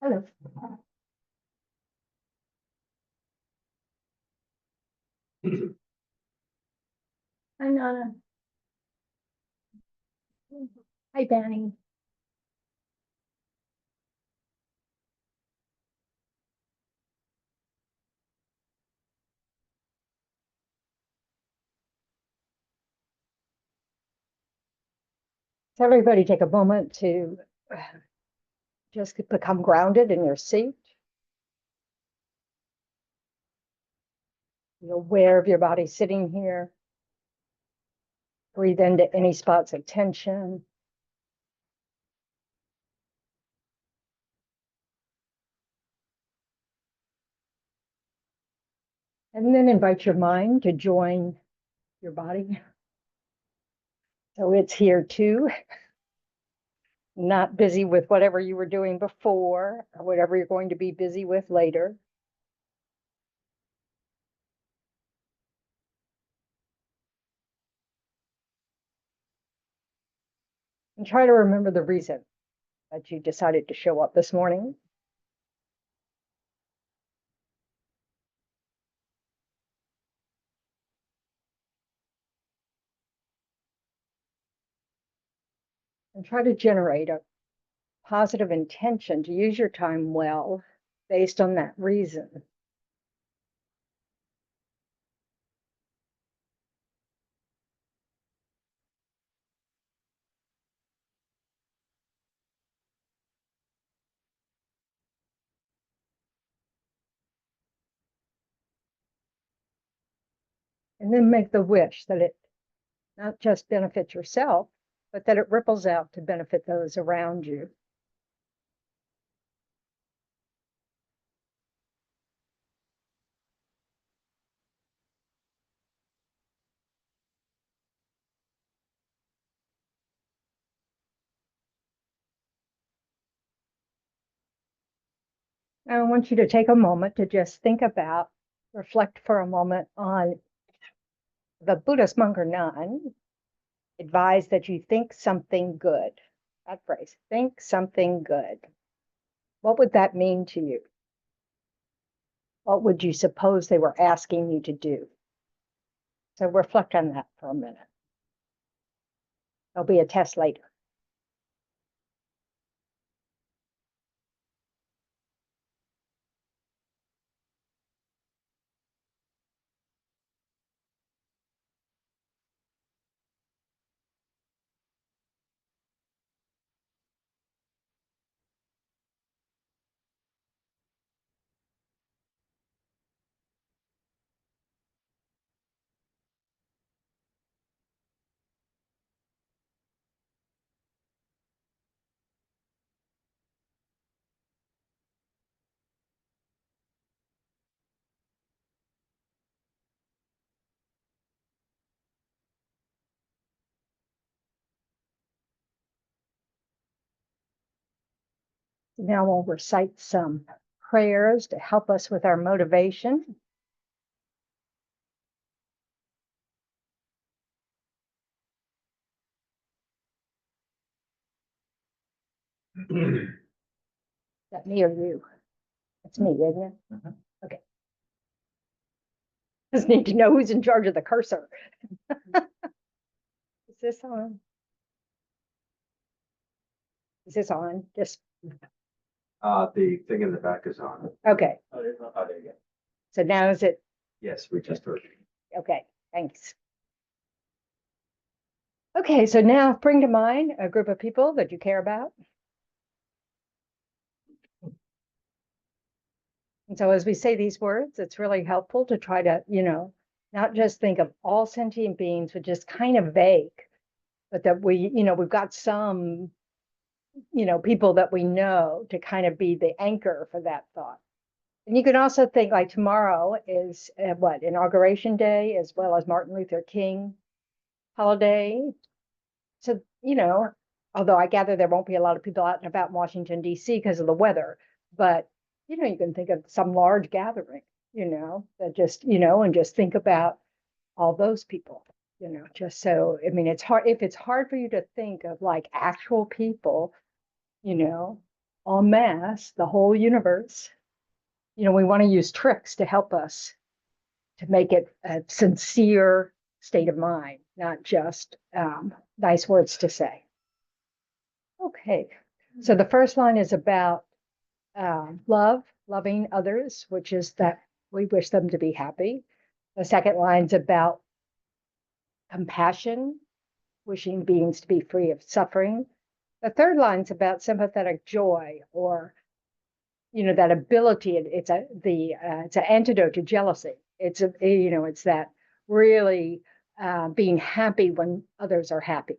Hello. Hi, Nana. Hi, Danny. So everybody take a moment to just become grounded in your seat. Be aware of your body sitting here. Breathe into any spots of tension. And then invite your mind to join your body. So it's here too, not busy with whatever you were doing before or whatever you're going to be busy with later. And try to remember the reason that you decided to show up this morning. And try to generate a positive intention to use your time well based on that reason. And then make the wish that it not just benefits yourself, but that it ripples out to benefit those around you. I want you to take a moment to just think about, reflect for a moment on the Buddhist monk or nun advised that you think something good. That phrase, think something good. What would that mean to you? What would you suppose they were asking you to do? So reflect on that for a minute. There'll be a test later. Now we'll recite some prayers to help us with our motivation. Is that me or you? It's me, isn't it? Mhm. Okay. Just need to know who's in charge of the cursor. Is this on? Is this on? Just The thing in the back is on. okay. Oh, there you go. So now is it Yes, we just heard. okay? Thanks. Okay, so now bring to mind a group of people that you care about. And so as we say these words, it's really helpful to try to, not just think of all sentient beings, which is kind of vague, but that we've got some, people that we know to kind of be the anchor for that thought. And you can also think like tomorrow is Inauguration Day, as well as Martin Luther King holiday. So, although I gather there won't be a lot of people out and about in Washington, D.C. because of the weather, but you can think of some large gathering, that just, and just think about all those people, just so, I mean, it's hard, if it's hard for you to think of like actual people, en masse, the whole universe, we want to use tricks to help us to make it a sincere state of mind, not just nice words to say. Okay, so the first line is about loving others, which is that we wish them to be happy. The second line's about compassion, wishing beings to be free of suffering. The third line's about sympathetic joy, or that ability. It's an antidote to jealousy. It's that really being happy when others are happy,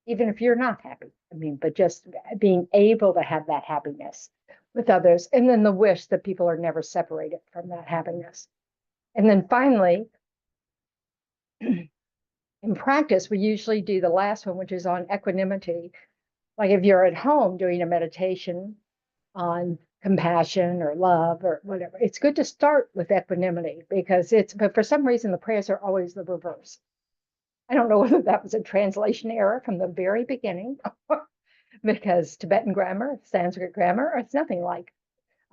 even if you're not happy. I mean, but just being able to have that happiness with others, and then the wish that people are never separated from that happiness. And then finally, in practice, we usually do the last one, which is on equanimity. Like if you're at home doing a meditation on compassion or love or whatever, it's good to start with equanimity, because but for some reason, the prayers are always the reverse. I don't know whether that was a translation error from the very beginning, because Tibetan grammar, Sanskrit grammar, it's nothing like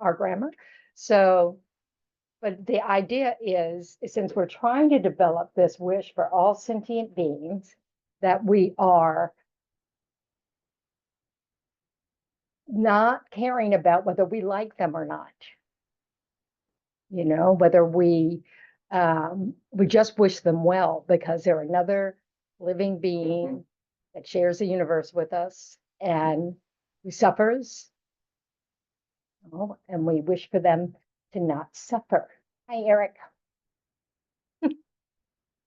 our grammar. So, but the idea is, since we're trying to develop this wish for all sentient beings, that we are not caring about whether we like them or not. Whether we just wish them well because they're another living being that shares the universe with us and who suffers, and we wish for them to not suffer. Hi, Eric.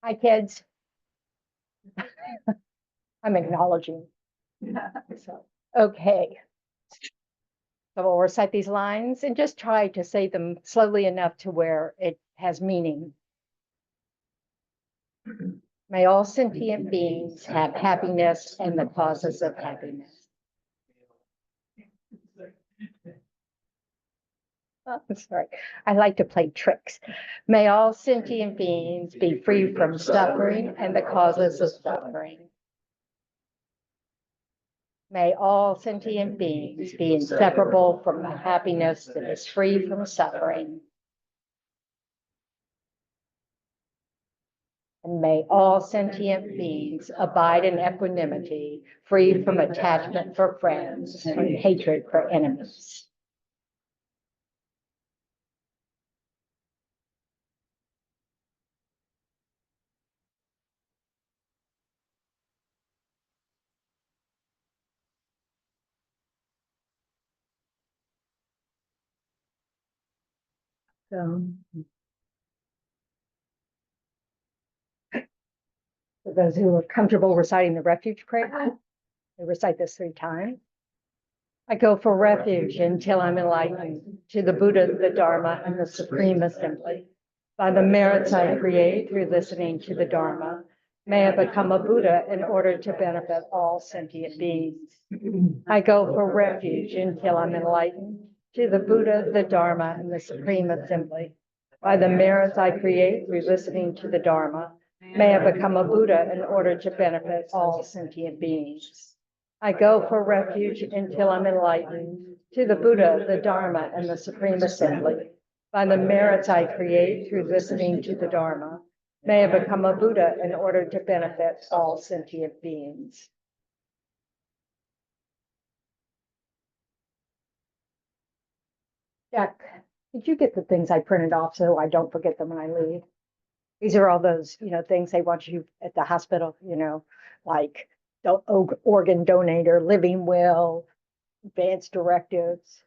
Hi, kids. I'm acknowledging. So, okay. So we'll recite these lines and just try to say them slowly enough to where it has meaning. May all sentient beings have happiness and the causes of happiness. Oh, sorry, I like to play tricks. May all sentient beings be free from suffering and the causes of suffering. May all sentient beings be inseparable from the happiness that is free from suffering. And may all sentient beings abide in equanimity, free from attachment for friends and hatred for enemies. So, for those who are comfortable reciting the refuge prayer, they recite this 3 times. I go for refuge until I'm enlightened to the Buddha, the Dharma, and the Supreme Assembly. By the merits I create through listening to the Dharma, may I become a Buddha in order to benefit all sentient beings. I go for refuge until I'm enlightened to the Buddha, the Dharma, and the Supreme Assembly. By the merits I create through listening to the Dharma, may I become a Buddha in order to benefit all sentient beings. I go for refuge until I'm enlightened to the Buddha, the Dharma, and the Supreme Assembly. By the merits I create through listening to the Dharma, may I become a Buddha in order to benefit all sentient beings. Jack, did you get the things I printed off so I don't forget them when I leave? These are all those, things they want you at the hospital, like organ donator, living will, advanced directives.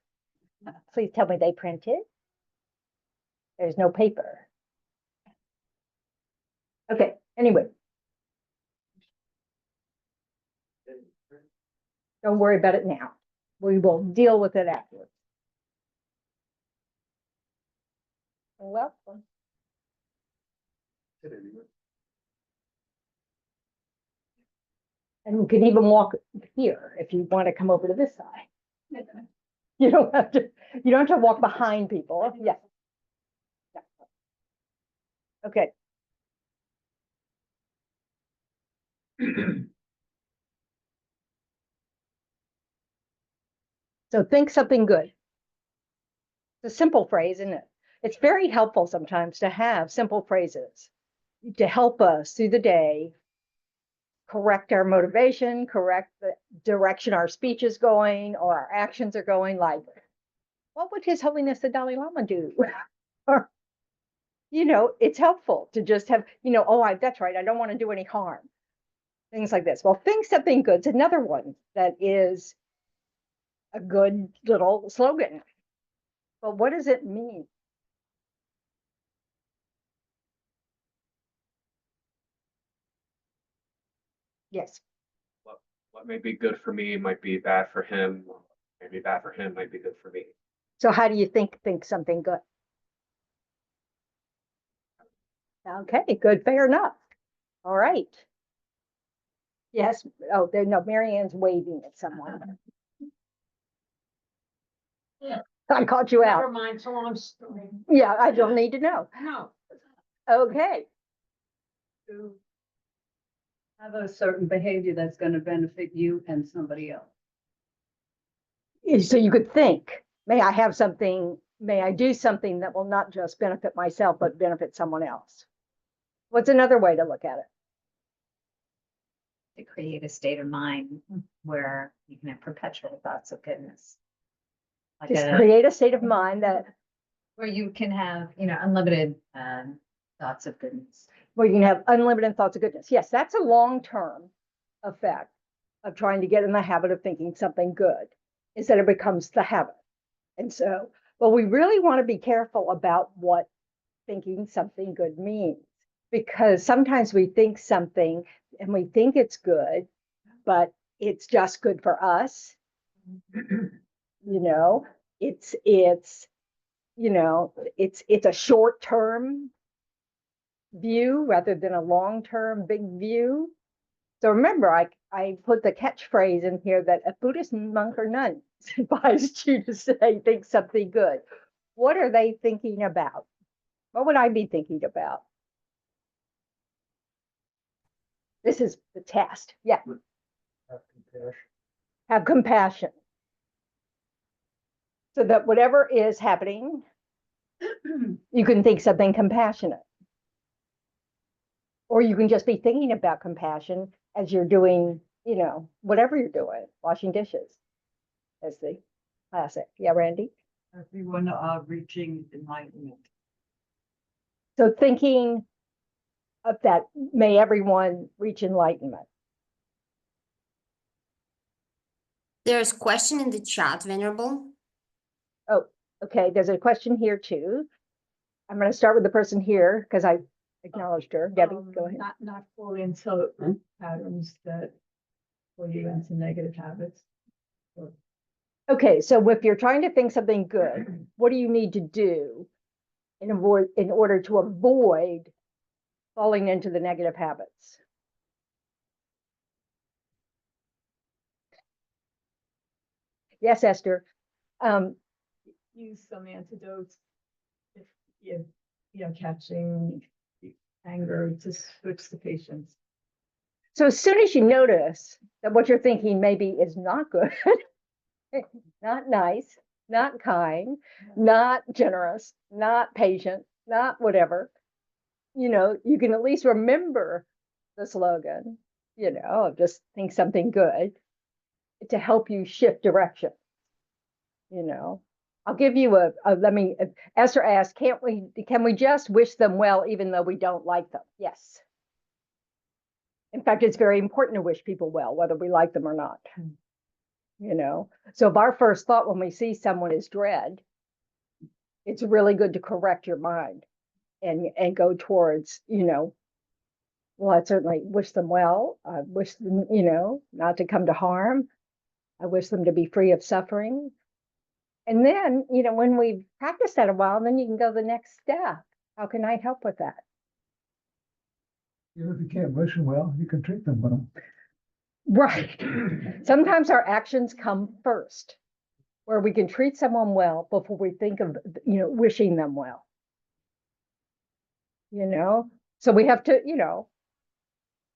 Please tell me they printed. There's no paper. Okay, anyway. Don't worry about it now. We will deal with it afterwards. Welcome. And we can even walk here if you want to come over to this side. You don't have to, you don't have to walk behind people. Yeah. Yeah. Okay. So think something good. It's a simple phrase, isn't it? It's very helpful sometimes to have simple phrases to help us through the day, correct our motivation, correct the direction our speech is going or our actions are going. Like, what would His Holiness the Dalai Lama do? Or, it's helpful to just have, oh, that's right, I don't want to do any harm. Things like this. Well, think something good's another one that is a good little slogan. But what does it mean? Yes. What may be good for me might be bad for him. Maybe bad for him might be good for me. So how do you think something good? Okay, good, fair enough. All right. Yes. Oh, there, no, Marianne's waving at someone. I caught you out. Never mind, it's a long story. Yeah, I don't need to know. No. Okay. To have a certain behavior that's going to benefit you and somebody else. So you could think, may I do something that will not just benefit myself, but benefit someone else? What's another way to look at it? To create a state of mind where you can have perpetual thoughts of goodness. Like Just create a state of mind where you can have, unlimited thoughts of goodness. where you can have unlimited thoughts of goodness. Yes, that's a long-term effect of trying to get in the habit of thinking something good, is that it becomes the habit. And so, well, we really want to be careful about what thinking something good means, because sometimes we think something and we think it's good, but it's just good for us. It's a short-term view rather than a long-term big view. So remember, I put the catchphrase in here that a Buddhist monk or nun advised you to say, think something good. What are they thinking about? What would I be thinking about? This is the test. Yeah. Have compassion. So that whatever is happening, you can think something compassionate. Or you can just be thinking about compassion as you're doing, whatever you're doing, washing dishes. That's the classic. Yeah, Randy? Everyone reaching enlightenment. So thinking of that, may everyone reach enlightenment. There's a question in the chat, Venerable. Oh, okay. There's a question here too. I'm going to start with the person here because I acknowledged her. Debbie, go ahead. Not fall into patterns that pull you into negative habits. Okay, so if you're trying to think something good, what do you need to do in order to avoid falling into the negative habits? Yes, Esther. Use some antidotes if you're catching anger to switch to patience. So as soon as you notice that what you're thinking maybe is not good, not nice, not kind, not generous, not patient, not whatever, you can at least remember the slogan, just think something good to help you shift direction. I'll give you Esther asked, can we just wish them well even though we don't like them? Yes. In fact, it's very important to wish people well, whether we like them or not. So if our first thought when we see someone is dread, it's really good to correct your mind and go towards, well, I certainly wish them well. I wish them, not to come to harm. I wish them to be free of suffering. And then, when we've practiced that a while, then you can go the next step. How can I help with that? If you can't wish them well, you can treat them well. Right. Sometimes our actions come first. where we can treat someone well before we think of, wishing them well. So we have to,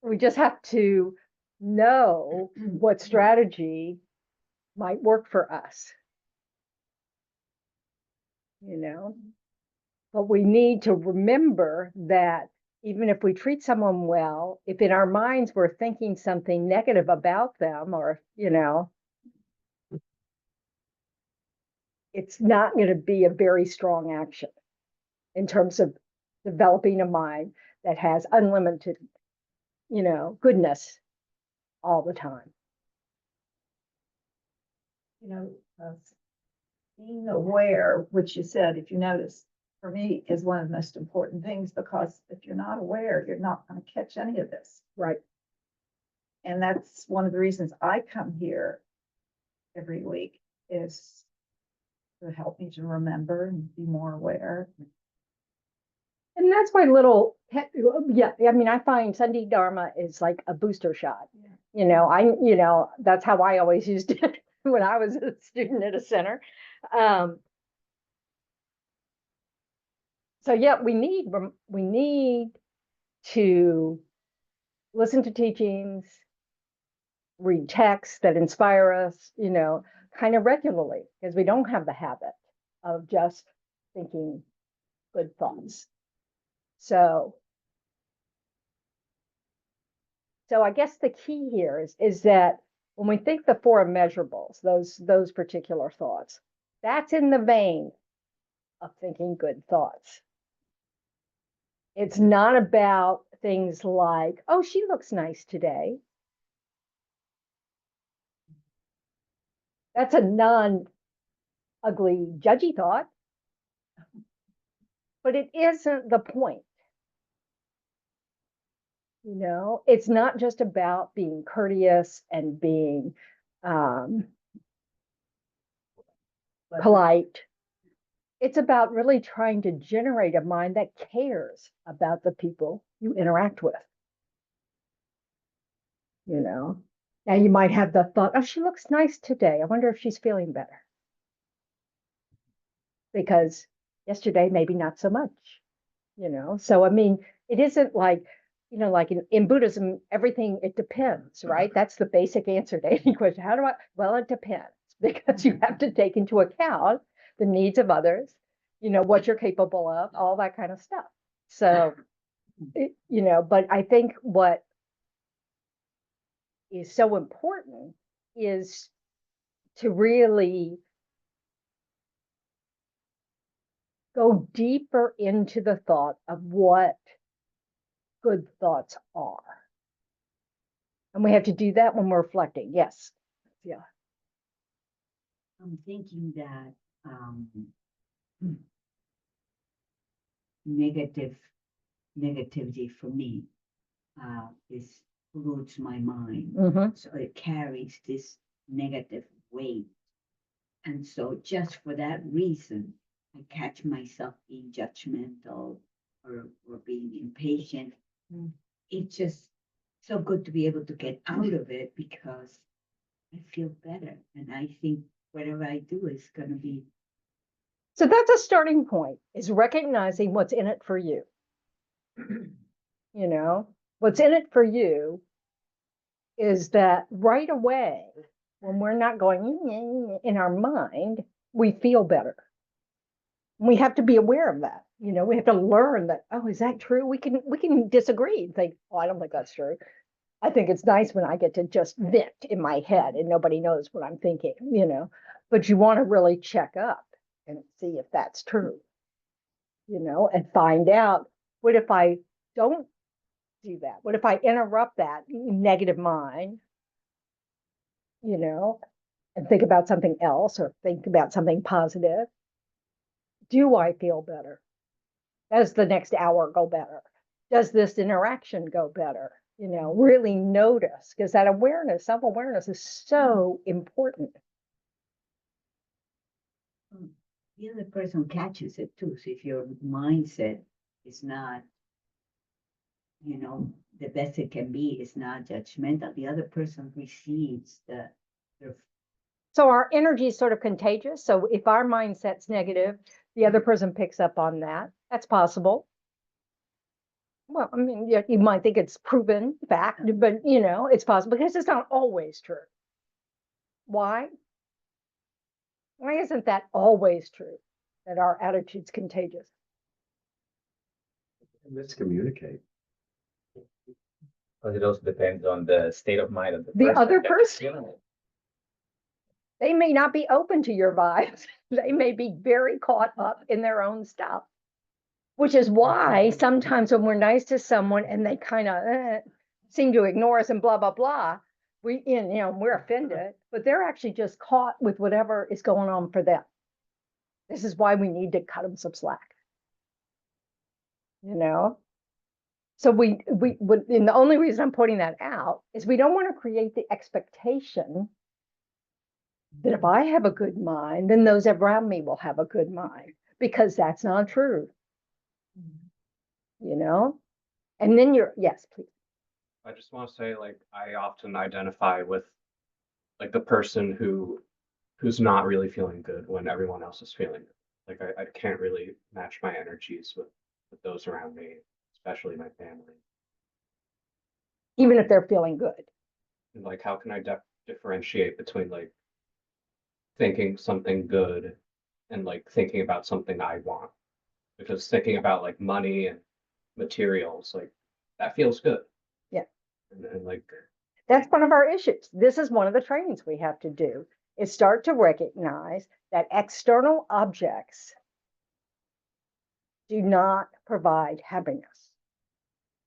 we just have to know what strategy might work for us. But we need to remember that even if we treat someone well, if in our minds we're thinking something negative about them, or, it's not going to be a very strong action in terms of developing a mind that has unlimited, goodness all the time. Being aware, which you said, if you notice, for me is one of the most important things, because if you're not aware, you're not going to catch any of this. Right. And that's one of the reasons I come here every week, is to help me to remember and be more aware. And that's my little, yeah, I mean, I find Sunday Dharma is like a booster shot. That's how I always used it when I was a student at a center. So yeah, we need to listen to teachings, read texts that inspire us, kind of regularly, because we don't have the habit of just thinking good thoughts. So I guess the key here is that when we think the four immeasurables, those particular thoughts, that's in the vein of thinking good thoughts. It's not about things like, oh, she looks nice today. That's a non-ugly, judgy thought. But it isn't the point. It's not just about being courteous and being polite. It's about really trying to generate a mind that cares about the people you interact with. Now you might have the thought, oh, she looks nice today. I wonder if she's feeling better. Because yesterday, maybe not so much, So, I mean, it isn't like, like in Buddhism, everything, it depends, right? That's the basic answer to any question. Well, it depends, because you have to take into account the needs of others, what you're capable of, all that kind of stuff. So, but I think what is so important is to really go deeper into the thought of what good thoughts are. And we have to do that when we're reflecting. Yes. Yeah. I'm thinking that negativity for me is pollutes my mind. Mm-hmm. So it carries this negative weight. And so just for that reason, I catch myself being judgmental or being impatient. It's just so good to be able to get out of it, because I feel better. And I think whatever I do is going to be. So that's a starting point, is recognizing what's in it for you. What's in it for you is that right away, when we're not going in our mind, we feel better. We have to be aware of that. We have to learn that, oh, is that true? We can disagree and think, oh, I don't think that's true. I think it's nice when I get to just vent in my head and nobody knows what I'm thinking, but you want to really check up and see if that's true, and find out, what if I don't do that? What if I interrupt that negative mind, and think about something else, or think about something positive? Do I feel better? Does the next hour go better? Does this interaction go better? Really notice, because that awareness, self-awareness, is so important. The other person catches it too. So if your mindset is not, the best it can be, is not judgmental, the other person receives the So our energy is sort of contagious. So if our mindset's negative, the other person picks up on that. That's possible. Well, I mean, yeah, you might think it's proven fact, but it's possible because it's not always true. Why? Why isn't that always true? That our attitude's contagious? Miscommunicate. Because it also depends on the state of mind of the The person. other that's person. feeling it. They may not be open to your vibes. They may be very caught up in their own stuff. Which is why sometimes when we're nice to someone and they kind of seem to ignore us and blah, blah, blah, we're offended, but they're actually just caught with whatever is going on for them. This is why we need to cut them some slack. So and the only reason I'm pointing that out is we don't want to create the expectation that if I have a good mind, then those around me will have a good mind, because that's not true. And then yes, please. I just want to say, like, I often identify with like the person who's not really feeling good when everyone else is feeling good. Like I can't really match my energies with those around me, especially my family. Even if they're feeling good. And like, how can I differentiate between like thinking something good and like thinking about something I want? Because thinking about like money and materials, like that feels good. Yeah. And like That's one of our issues. This is one of the trainings we have to do, is start to recognize that external objects do not provide happiness.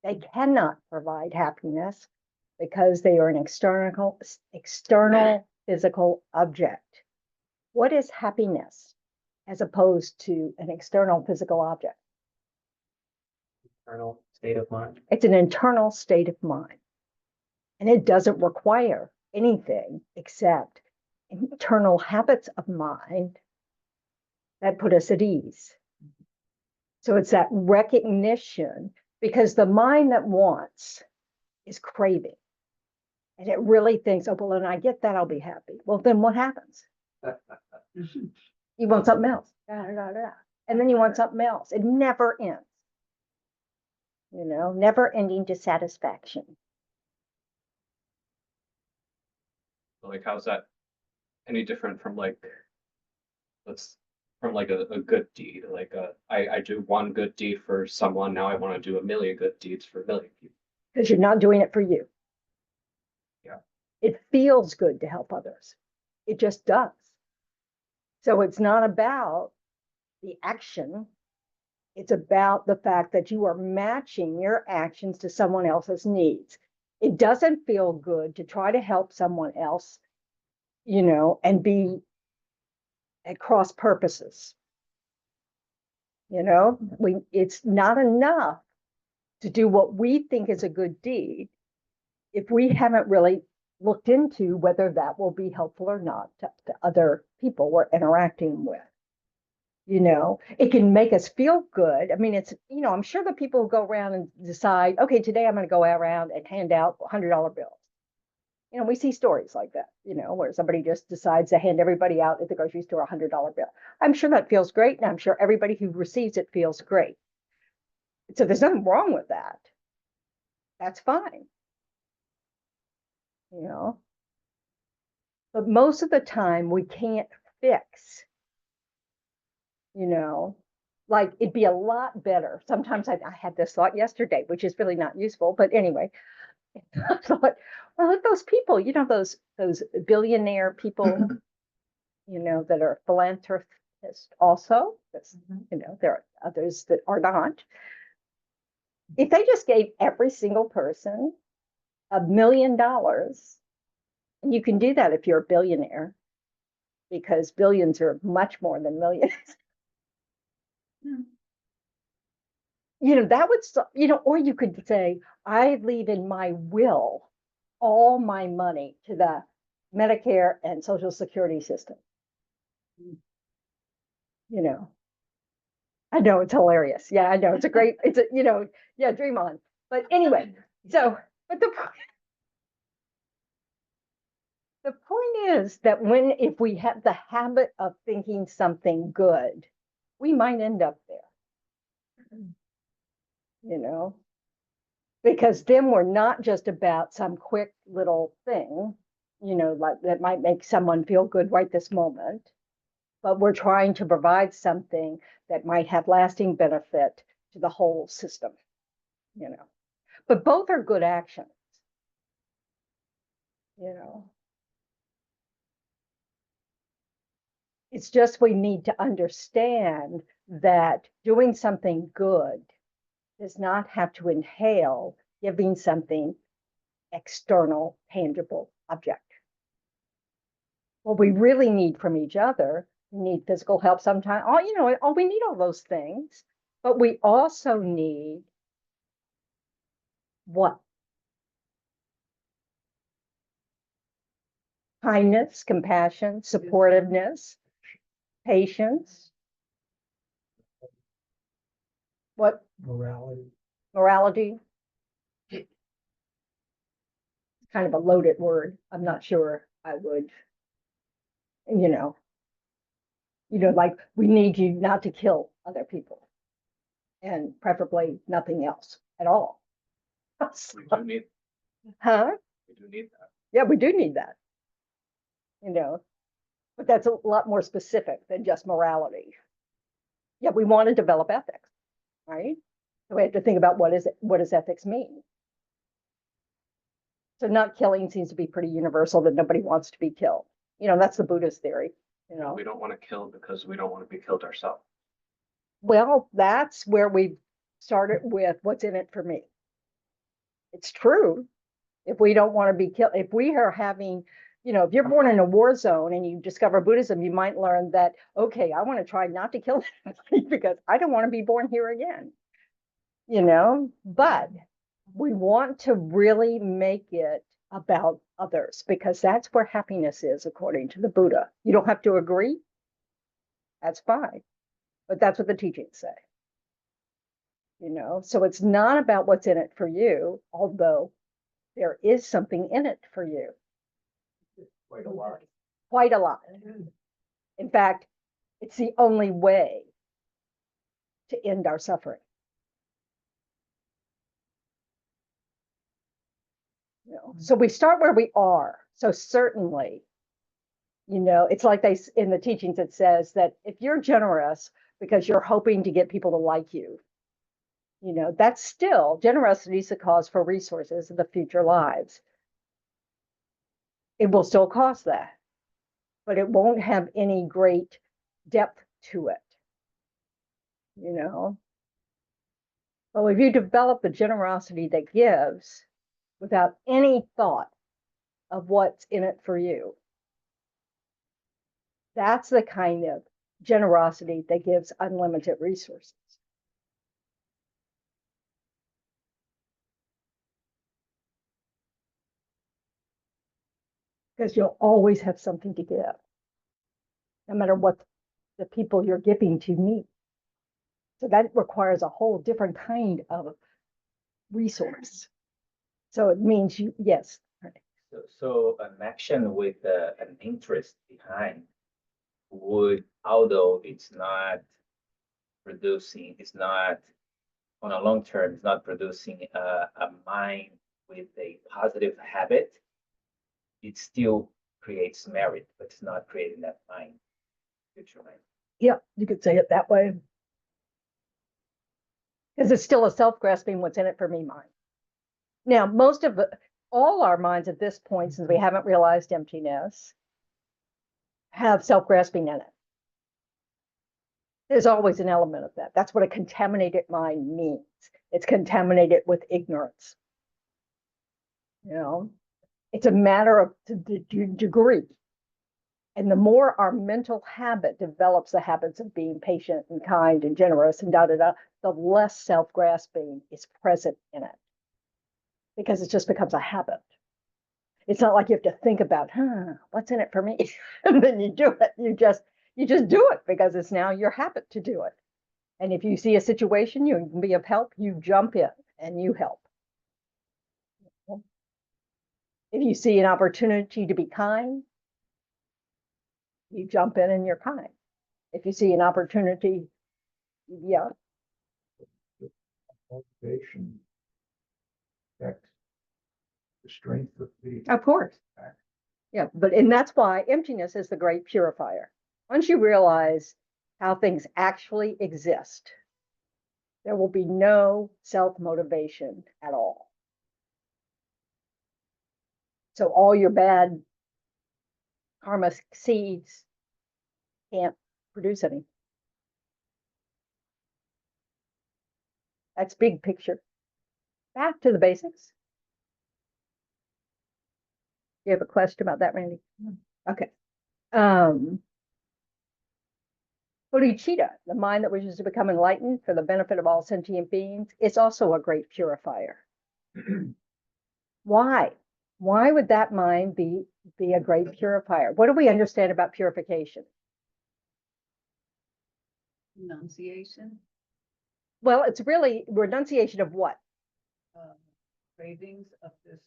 They cannot provide happiness because they are an external physical object. What is happiness as opposed to an external physical object? Internal state of mind. It's an internal state of mind. And it doesn't require anything except internal habits of mind that put us at ease. So it's that recognition, because the mind that wants is craving. And it really thinks, oh, well, when I get that, I'll be happy. Well, then what happens? You want something else. And then you want something else. It never ends. Never ending dissatisfaction. like how's that any different from like from like a good deed? Like I do one good deed for someone, now I want to do a million good deeds for a million people. Because you're not doing it for you. Yeah. It feels good to help others. It just does. So it's not about the action. It's about the fact that you are matching your actions to someone else's needs. It doesn't feel good to try to help someone else, and be at cross purposes. It's not enough to do what we think is a good deed if we haven't really looked into whether that will be helpful or not to other people we're interacting with. It can make us feel good. I mean, it's, I'm sure the people who go around and decide, okay, today I'm going to go around and hand out $100 bills. We see stories like that, where somebody just decides to hand everybody out at the grocery store a $100 bill. I'm sure that feels great. And I'm sure everybody who receives it feels great. So there's nothing wrong with that. That's fine. But most of the time we can't fix, like it'd be a lot better. Sometimes I had this thought yesterday, which is really not useful, but anyway, I thought, well, if those people, those billionaire people, that are philanthropists also, there are others that are not. If they just gave every single person $1 million, and you can do that if you're a billionaire, because billions are much more than millions. That would, or you could say, I leave in my will all my money to the Medicare and Social Security system. I know it's hilarious. Yeah, I know it's a great, yeah, dream on. But anyway, but the, The point is that if we have the habit of thinking something good, we might end up there. You know? Because then we're not just about some quick little thing, like that might make someone feel good right this moment, but we're trying to provide something that might have lasting benefit to the whole system, But both are good actions, It's just we need to understand that doing something good does not have to entail giving something external, tangible object. What we really need from each other, we need physical help sometimes. We need all those things, but we also need what? Kindness, compassion, supportiveness, patience. What? Morality. Morality. Kind of a loaded word. I'm not sure I would, like we need you not to kill other people and preferably nothing else at all. We do need, Huh? we do need that. Yeah, we do need that. But that's a lot more specific than just morality. Yeah, we want to develop ethics, right? So we have to think about what does ethics mean? So not killing seems to be pretty universal, that nobody wants to be killed. That's the Buddhist theory, We don't want to kill because we don't want to be killed ourselves. Well, that's where we started with what's in it for me. It's true. If we don't want to be killed, if we are having, if you're born in a war zone and you discover Buddhism, you might learn that, okay, I want to try not to kill anybody because I don't want to be born here again. But we want to really make it about others because that's where happiness is, according to the Buddha. You don't have to agree. That's fine. But that's what the teachings say. So it's not about what's in it for you, although there is something in it for you. Quite a lot. Quite a lot. In fact, it's the only way to end our suffering. So we start where we are. So certainly, it's like in the teachings, it says that if you're generous because you're hoping to get people to like you, that's still generosity is the cause for resources in the future lives. It will still cost that, but it won't have any great depth to it. But if you develop the generosity that gives without any thought of what's in it for you, that's the kind of generosity that gives unlimited resources. Because you'll always have something to give, no matter what the people you're giving to need. So that requires a whole different kind of resource. So it means yes. So an action with an interest behind would, although it's not on a long term, it's not producing a mind with a positive habit, it still creates merit, but it's not creating that mind, future mind. Yeah, you could say it that way. Because it's still a self-grasping what's in it for me mind. Now, all our minds at this point, since we haven't realized emptiness, have self-grasping in it. There's always an element of that. That's what a contaminated mind means. It's contaminated with ignorance. It's a matter of the degree. And the more our mental habit develops the habits of being patient and kind and generous and the less self-grasping is present in it. Because it just becomes a habit. It's not like you have to think about, what's in it for me? And then you do it. You just do it because it's now your habit to do it. And if you see a situation you can be of help, you jump in and you help. If you see an opportunity to be kind, you jump in and you're kind. If you see an opportunity, yeah, Motivation. Affects the strength of the. of course. Yeah, and that's why emptiness is the great purifier. Once you realize how things actually exist, there will be no self-motivation at all. So all your bad karma seeds can't produce any. That's big picture. Back to the basics. You have a question about that, Randy? Okay. Bodhicitta, the mind that wishes to become enlightened for the benefit of all sentient beings, is also a great purifier. Why? Why would that mind be a great purifier? What do we understand about purification? Enunciation, Well, it's really renunciation of what? cravings of this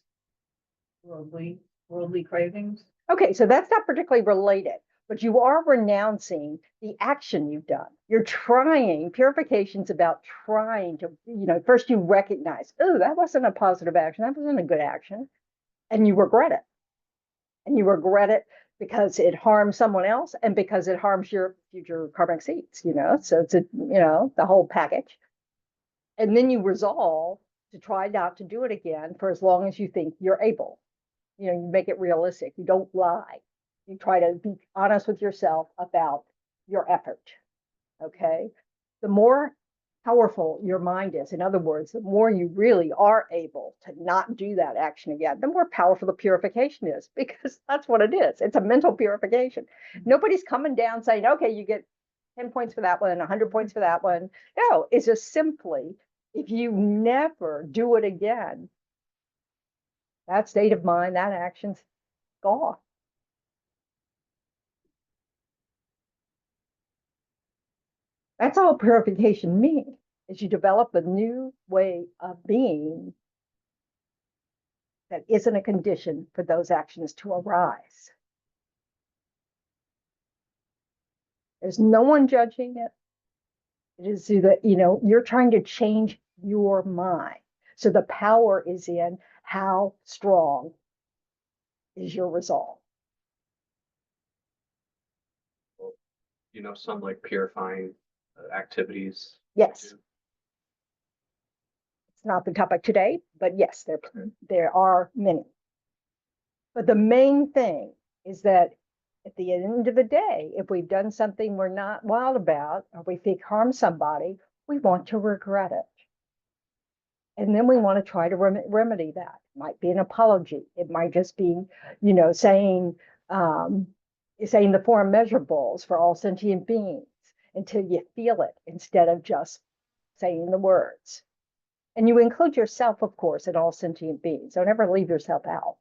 worldly cravings. Okay, so that's not particularly related, but you are renouncing the action you've done. You're trying, purification's about trying to, first you recognize, oh, that wasn't a positive action. That wasn't a good action. And you regret it. And you regret it because it harms someone else and because it harms your future karmic seeds, so it's the whole package. And then you resolve to try not to do it again for as long as you think you're able. You make it realistic. You don't lie. You try to be honest with yourself about your effort. Okay. The more powerful your mind is, in other words, the more you really are able to not do that action again, the more powerful the purification is, because that's what it is. It's a mental purification. Nobody's coming down saying, okay, you get 10 points for that one, 100 points for that one. No, it's just simply, if you never do it again, that state of mind, that action's gone. That's all purification means, is you develop a new way of being that isn't a condition for those actions to arise. There's no one judging it. It is that, you're trying to change your mind. So the power is in how strong is your resolve. Some like purifying activities. Yes. do. It's not the topic today, but yes, there are many. But the main thing is that at the end of the day, if we've done something we're not wild about, or we think harm somebody, we want to regret it. And then we want to try to remedy that. It might be an apology. It might just be, saying the four immeasurables for all sentient beings until you feel it, instead of just saying the words. And you include yourself, of course, in all sentient beings. Don't ever leave yourself out,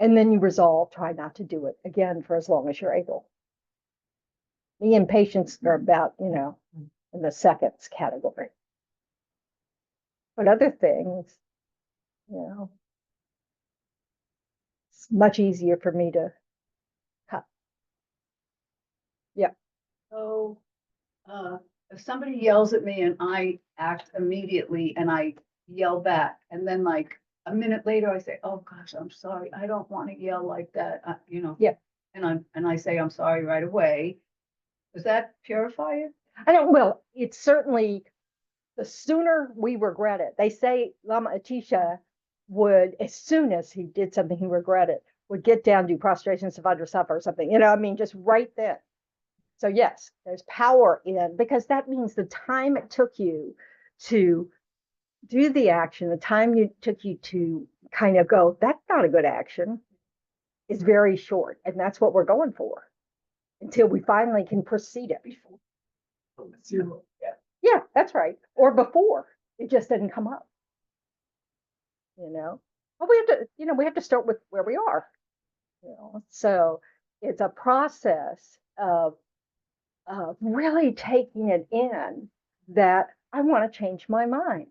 And then you resolve, try not to do it again for as long as you're able. The impatience are about, in the seconds category. But other things, it's much easier for me to cut. Yeah. So, if somebody yells at me and I act immediately and I yell back, and then like a minute later I say, oh gosh, I'm sorry, I don't want to yell like that, Yeah. And I say I'm sorry right away. Does that purify it? Well, it's certainly, the sooner we regret it. They say Lama Atisha would, as soon as he did something he regretted, would get down, do prostration, Savajra or something, just right then. So yes, there's power in, because that means the time it took you to do the action, the time it took you to kind of go, that's not a good action, is very short. And that's what we're going for until we finally can proceed it. Yeah, that's right. Or before, it just didn't come up. But we have to start with where we are. So it's a process of really taking it in that I want to change my mind.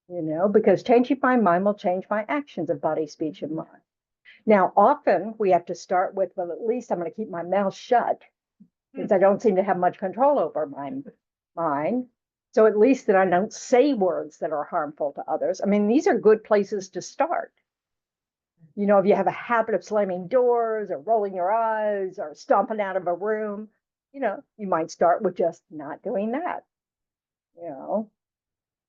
You know, because changing my mind will change my actions of body, speech, and mind. Now, often we have to start with, well, at least I'm going to keep my mouth shut since I don't seem to have much control over my mind. So at least that I don't say words that are harmful to others. I mean, these are good places to start. You know, if you have a habit of slamming doors or rolling your eyes or stomping out of a room, you know, you might start with just not doing that. You know,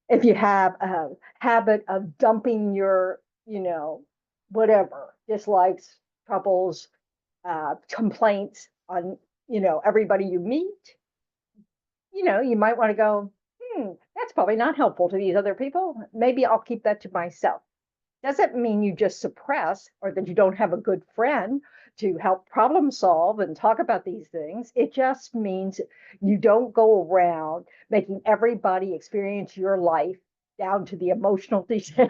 if you have a habit of dumping your, you know, whatever, dislikes, troubles, complaints on, you know, everybody you meet, you know, you might want to go, that's probably not helpful to these other people. Maybe I'll keep that to myself. Doesn't mean you just suppress or that you don't have a good friend to help problem solve and talk about these things. It just means you don't go around making everybody experience your life down to the emotional detail.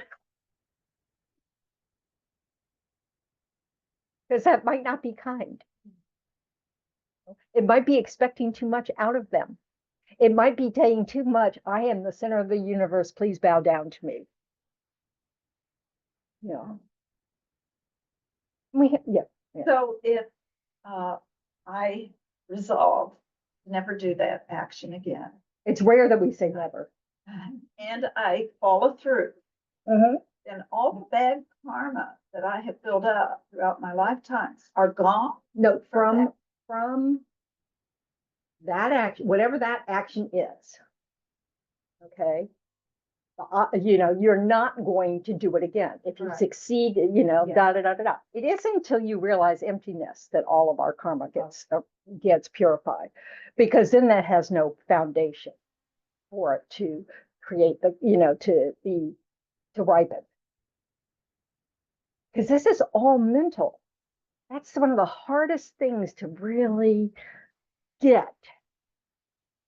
Because that might not be kind. It might be expecting too much out of them. It might be saying too much. I am the center of the universe. Please bow down to me. Yeah. Yeah. So if I resolve to never do that action again, It's rare that we say never. and I follow through, Mhm. then all the bad karma that I have built up throughout my lifetimes are gone. No, from from that action, whatever that action is. Okay. You know, you're not going to do it again. If you Right. succeed, you know, Yeah. da da da da da. It isn't until you realize emptiness that all of our karma gets purified, because then that has no foundation for it to create the, you know, to ripen. Because this is all mental. That's one of the hardest things to really get,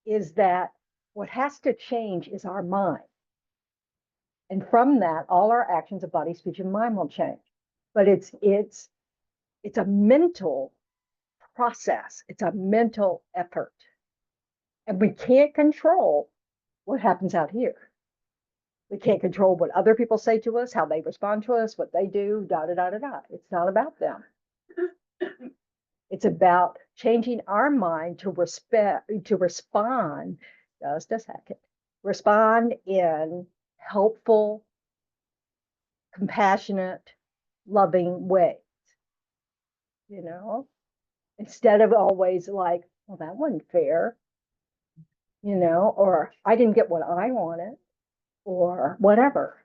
is that what has to change is our mind. And from that, all our actions of body, speech, and mind will change. But it's a mental process. It's a mental effort. And we can't control what happens out here. We can't control what other people say to us, how they respond to us, what they do, da da da da da. It's not about them. It's about changing our mind to respond, just a second, respond in helpful, compassionate, loving ways. You know, instead of always like, well, that wasn't fair, you know, or I didn't get what I wanted, or whatever.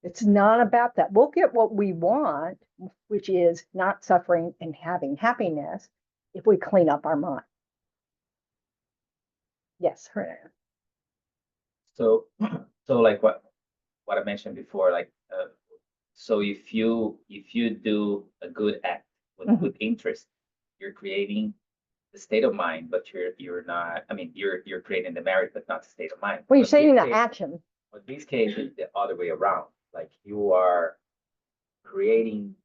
It's not about that. We'll get what we want, which is not suffering and having happiness, if we clean up our mind. Yes, her. So, so like what I mentioned before, like, so if you do a good act with Mhm. with interest, you're creating the state of mind, but you're not. I mean, you're creating the merit, but not the state of mind. Well, you're But saying this the case- action. But this case is the other way around. Like you are creating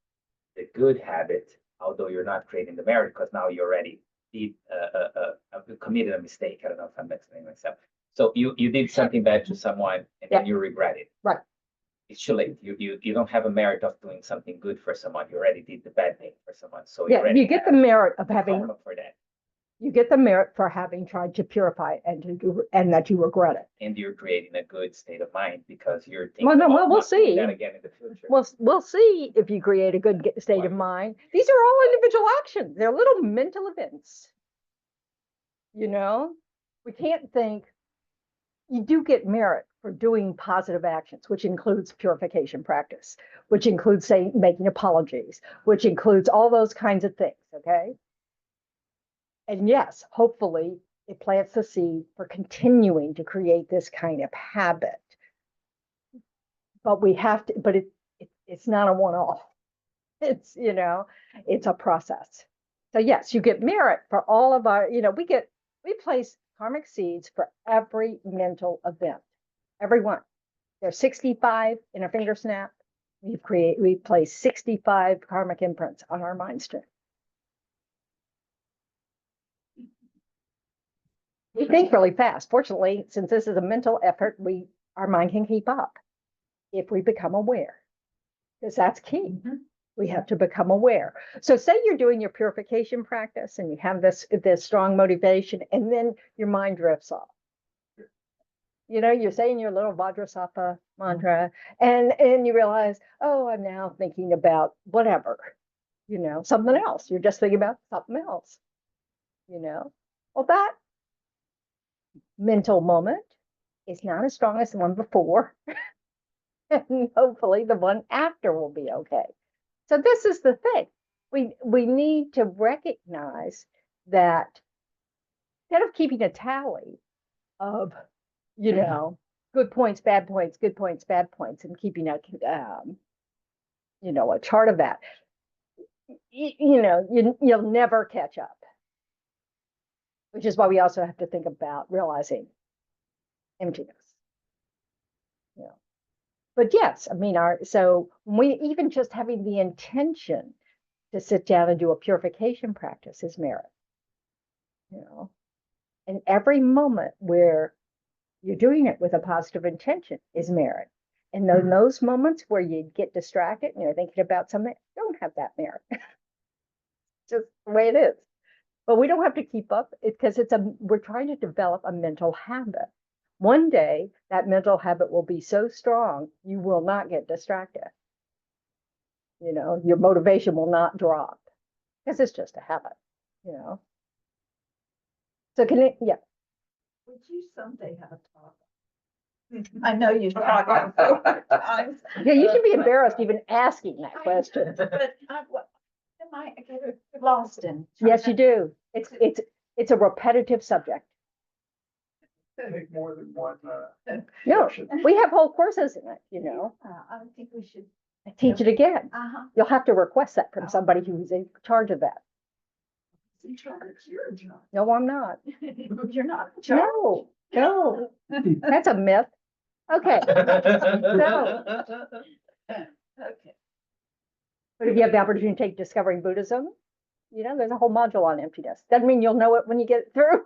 the good habit, although you're not creating the merit, because now you already did committed a mistake. I don't know if I'm explaining myself. So you did something bad to someone, and then you regret it. Right. It's too late. You don't have a merit of doing something good for someone. You already did the bad thing for someone. So Yeah, already you get the have merit of the having, karma for that, you get the merit for having tried to purify it and to do, and that you regret it. and you're creating a good state of mind because you're thinking Well, no, about well, we'll not doing see. that again in the future. We'll see if you create a good state of mind. These are all individual actions. They're little mental events. You know, we can't think, you do get merit for doing positive actions, which includes purification practice, which includes saying, making apologies, which includes all those kinds of things. Okay. And yes, hopefully it plants the seed for continuing to create this kind of habit. But we have to, but it's not a one-off. It's, you know, it's a process. So yes, you get merit for all of our, you know, we place karmic seeds for every mental event, every one. There's 65 in a finger snap. We place 65 karmic imprints on our mind stream. We think really fast. Fortunately, since this is a mental effort, we our mind can keep up if we become aware, because that's key. We have to become aware. So say you're doing your purification practice and you have this strong motivation, and then your mind drifts off. You're saying your little Vajrasattva mantra, and you realize, oh, I'm now thinking about whatever, something else. You're just thinking about something else. Well, that mental moment is not as strong as the one before. And hopefully the one after will be okay. So this is the thing. We need to recognize that instead of keeping a tally of, good points, bad points, good points, bad points, and keeping a chart of that, you'll never catch up. Which is why we also have to think about realizing emptiness. But yes, I mean, so we even just having the intention to sit down and do a purification practice is merit. And every moment where you're doing it with a positive intention is merit. And then those moments where you get distracted and you're thinking about something, don't have that merit. Just the way it is. But we don't have to keep up because we're trying to develop a mental habit. One day that mental habit will be so strong, you will not get distracted. Your motivation will not drop because it's just a habit, So yeah. Would you someday have a talk? I know you've talked about so many times. Yeah, you should be embarrassed even asking that question. But am I get lost in? Yes, you do. It's a repetitive subject. Take more than one, No, session. we have whole courses in it, I think we should. I teach it again. Uh-huh. You'll have to request that from somebody who's in charge of that. In charge, you're in charge. No, I'm not. You're not in charge. No, that's a myth. Okay. So, Okay. but if you have the opportunity to take Discovering Buddhism, there's a whole module on emptiness. Doesn't mean you'll know it when you get it through.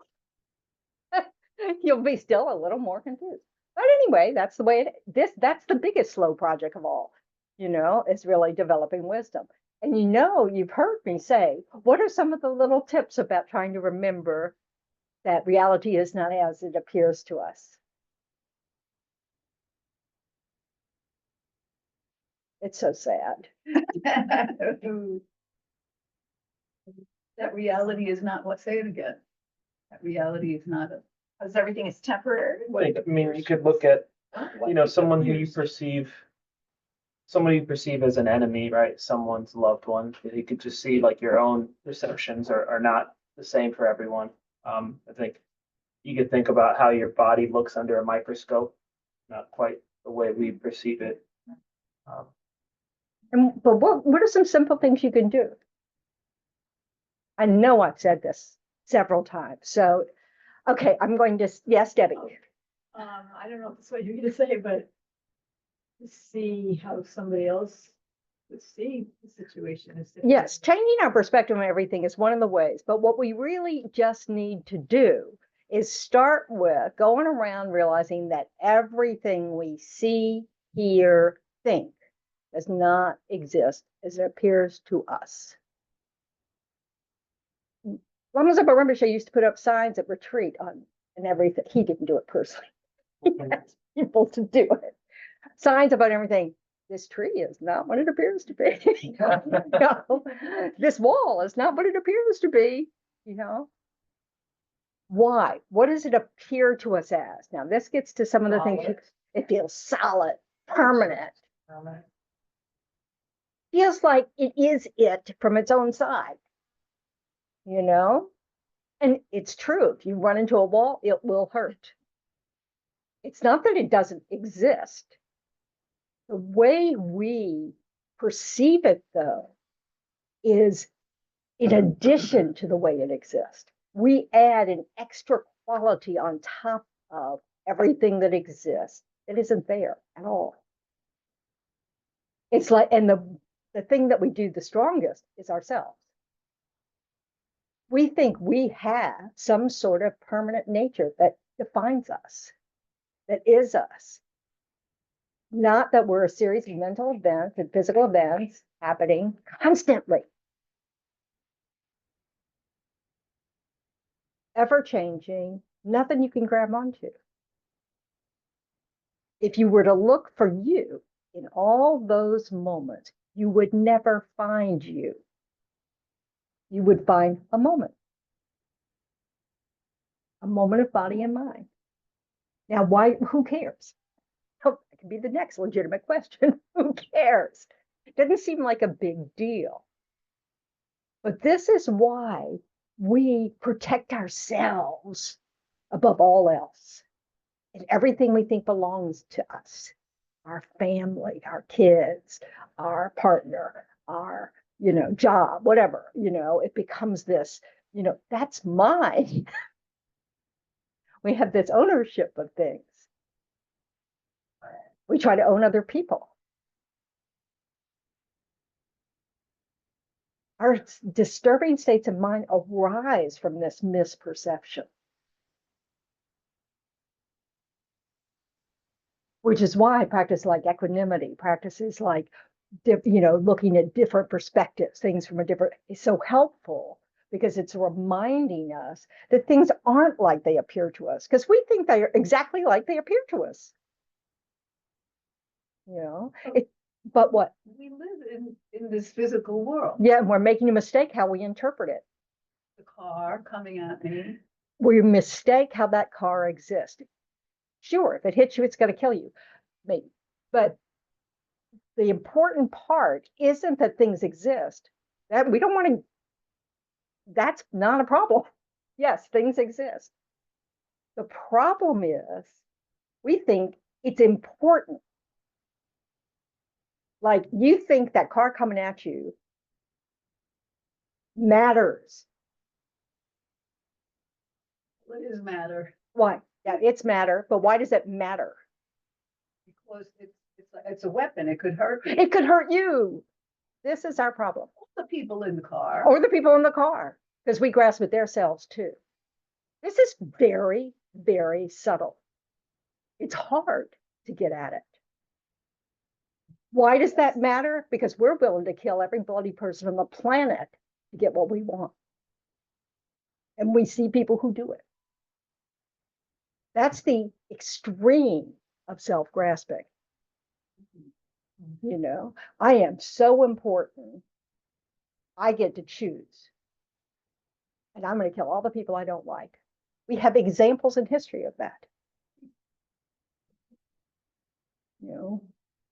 You'll be still a little more confused. But anyway, that's the way that's the biggest slow project of all, is really developing wisdom. And you've heard me say, what are some of the little tips about trying to remember that reality is not as it appears to us? It's so sad. That reality is not what, say it again. That reality is not a. Because everything is temporary. Like, I mean, you could look at, someone who you perceive as an enemy, right? Someone's loved one. You could just see like your own perceptions are not the same for everyone. I think you could think about how your body looks under a microscope, not quite the way we perceive it. But what are some simple things you can do? I know I've said this several times. So, okay, I'm going to, yes, Debbie. I don't know if that's what you're gonna say, but to see how somebody else would see the situation is different. Yes, changing our perspective on everything is one of the ways. But what we really just need to do is start with going around realizing that everything we see, hear, think does not exist as it appears to us. Lama Zopa Rinpoche used to put up signs at retreat and everything. He didn't do it personally. He asked people to do it. Signs about everything. This tree is not what it appears to be. This wall is not what it appears to be. Why? What does it appear to us as? Now, this gets to some of the things. It feels solid, permanent. Feels like it is it from its own side. And it's true. If you run into a wall, it will hurt. It's not that it doesn't exist. The way we perceive it, though, is in addition to the way it exists. We add an extra quality on top of everything that exists that isn't there at all. It's like, and the thing that we do the strongest is ourselves. We think we have some sort of permanent nature that defines us, that is us. Not that we're a series of mental events and physical events happening constantly. Ever changing, nothing you can grab onto. If you were to look for you in all those moments, you would never find you. You would find a moment of body and mind. Now, why? Who cares? Oh, that could be the next legitimate question. Who cares? It doesn't seem like a big deal. But this is why we protect ourselves above all else. And everything we think belongs to us, our family, our kids, our partner, our, job, whatever, it becomes this, that's mine. We have this ownership of things. We try to own other people. Our disturbing states of mind arise from this misperception, which is why practice like equanimity, practices like, looking at different perspectives, things from a different, is so helpful, because it's reminding us that things aren't like they appear to us, because we think they are exactly like they appear to us. But what? We live in this physical world. Yeah, and we're making a mistake how we interpret it. The car coming at me. We mistake how that car exists. Sure, if it hits you, it's going to kill you, maybe. But the important part isn't that things exist. That we don't want to. That's not a problem. Yes, things exist. The problem is we think it's important. Like, you think that car coming at you matters. What is matter? Why? Yeah, it's matter, but why does it matter? Because it's a weapon. It could hurt you. It could hurt you. This is our problem. The people in the car. Or the people in the car, because we grasp at their selves too. This is very, very subtle. It's hard to get at it. Why does that matter? Because we're willing to kill every bloody person on the planet to get what we want. And we see people who do it. That's the extreme of self-grasping. I am so important. I get to choose. And I'm going to kill all the people I don't like. We have examples in history of that.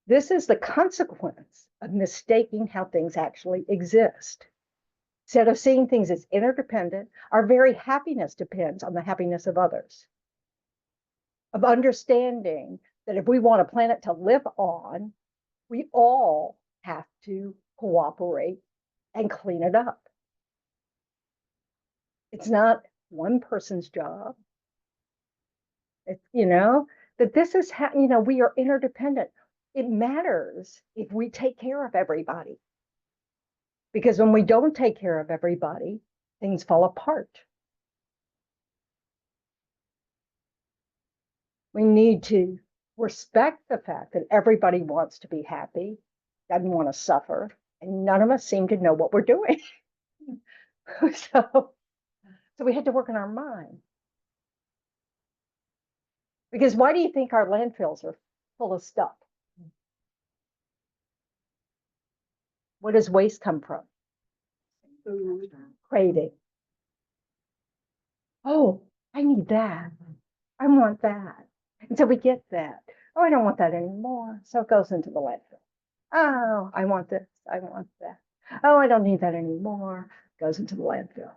This is the consequence of mistaking how things actually exist. Instead of seeing things as interdependent, our very happiness depends on the happiness of others. Of understanding that if we want a planet to live on, we all have to cooperate and clean it up. It's not one person's job. It's, that this is how, we are interdependent. It matters if we take care of everybody. Because when we don't take care of everybody, things fall apart. We need to respect the fact that everybody wants to be happy, doesn't want to suffer, and none of us seem to know what we're doing. So we had to work on our mind. Because why do you think our landfills are full of stuff? Where does waste come from? Food. Craving. Oh, I need that. I want that. And so we get that. Oh, I don't want that anymore. So it goes into the landfill. Oh, I want this. I want that. Oh, I don't need that anymore. It goes into the landfill.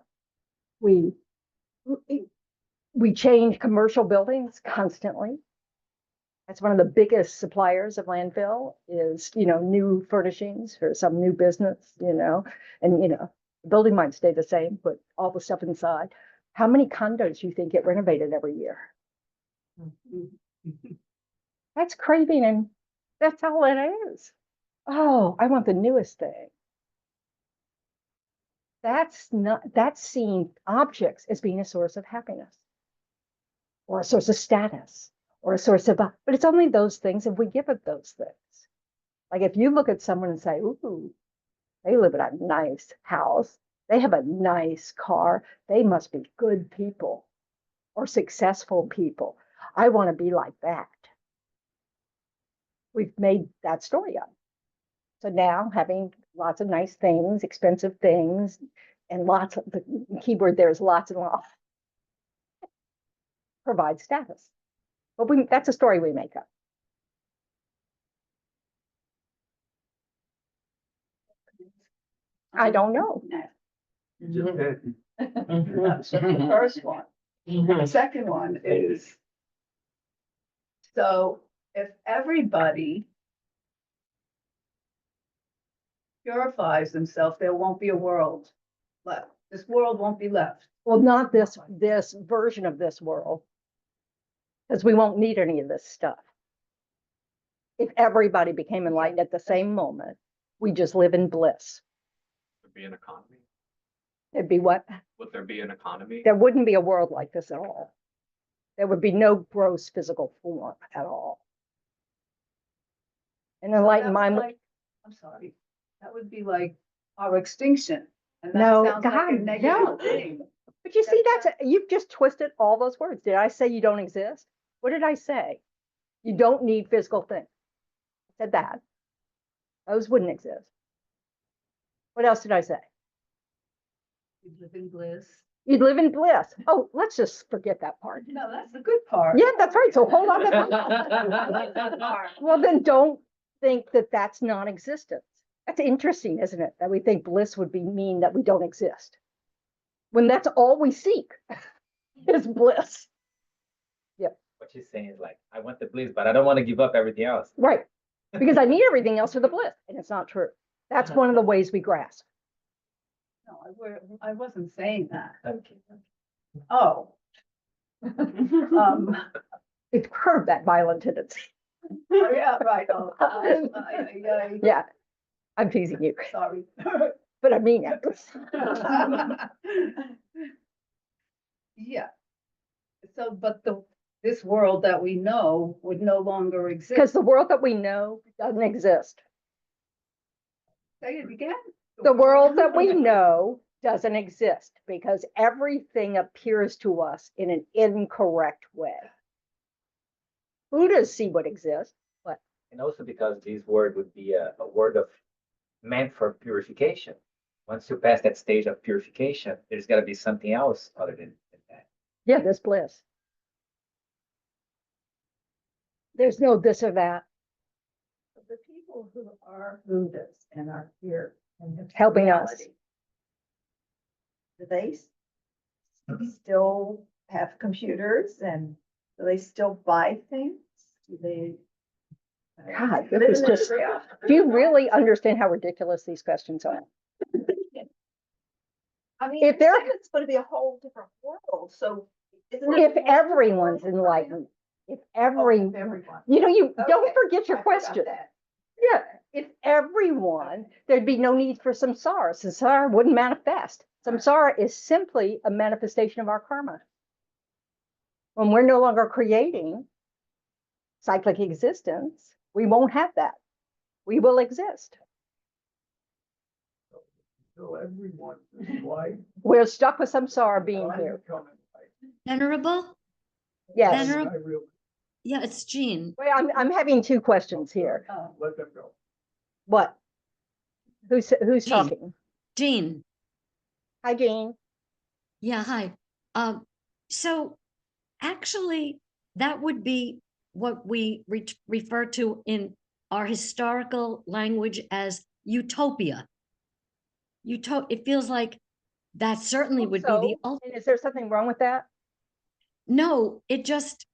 We change commercial buildings constantly. That's one of the biggest suppliers of landfill is, new furnishings for some new business, and, the building might stay the same, but all the stuff inside. How many condos do you think get renovated every year? That's craving, and that's all it is. Oh, I want the newest thing. That's seeing objects as being a source of happiness or a source of status or a source of, but it's only those things if we give it those things. Like if you look at someone and say, ooh, they live in a nice house, they have a nice car, they must be good people or successful people. I want to be like that. We've made that story up. So now having lots of nice things, expensive things, and lots of the keyword there is lots and lots provides status. But that's a story we make up. I don't know. You just did. That's just the first one. The second one is, so if everybody purifies themselves, there won't be a world left. This world won't be left. Well, not this version of this world, because we won't need any of this stuff. If everybody became enlightened at the same moment, we just live in bliss. Would be an economy? It'd be what? Would there be an economy? There wouldn't be a world like this at all. There would be no gross physical form at all. An enlightened That would mind. like- I'm sorry, that would be like our extinction. And that No, sounds like a God, negative no. thing. But you see, you've just twisted all those words. Did I say you don't exist? What did I say? You don't need physical things. I said that. Those wouldn't exist. What else did I say? We live in bliss. You'd live in bliss. Oh, let's just forget that part. No, that's the good part. Yeah, that's right. So hold on to that. Well, then don't think that that's non-existence. That's interesting, isn't it? That we think bliss would mean that we don't exist. When that's all we seek is bliss. What she's saying is like, I want the bliss, but I don't want to give up everything else. Right. Because I need everything else for the bliss. And it's not true. That's one of the ways we grasp. No, I wasn't saying that. Okay. Oh. It's curb that violent tendency. Oh, yeah, right. Oh, Yeah. I'm teasing you, sorry. but I mean it. Yeah. So, but this world that we know would no longer exist. Because the world that we know doesn't exist. Say it again. The world that we know doesn't exist because everything appears to us in an incorrect way. Buddhas see what exists, but And also because this word would be a word of meant for purification. Once you pass that stage of purification, there's got to be something else other than that. yeah, there's bliss. There's no this or that. The people who are Buddhists and are here in this Helping us. reality, do they still have computers and do they still buy things? Do they? God, live this is in this just, reality? do you really understand how ridiculous these questions are? I mean, if they're they're- saying it's going to be a whole different world, so. isn't it If more everyone's different? enlightened, if Oh, every, everyone. you don't Okay, forget your I forgot question. that. Yeah, if everyone, there'd be no need for samsara. Samsara wouldn't manifest. Samsara is simply a manifestation of our karma. When we're no longer creating cyclic existence, we won't have that. We will exist. So everyone is white. We're stuck with samsara being here. Venerable? Yes. Venerable? I really Yeah, it's Jean. Wait, I'm having two questions here. Oh, let them go. What? Who's Jean. talking? Jean. Hi, Jean. Yeah, hi. So actually, that would be what we refer to in our historical language as utopia. It feels like that certainly would be the So, and is there something wrong with that? No, it just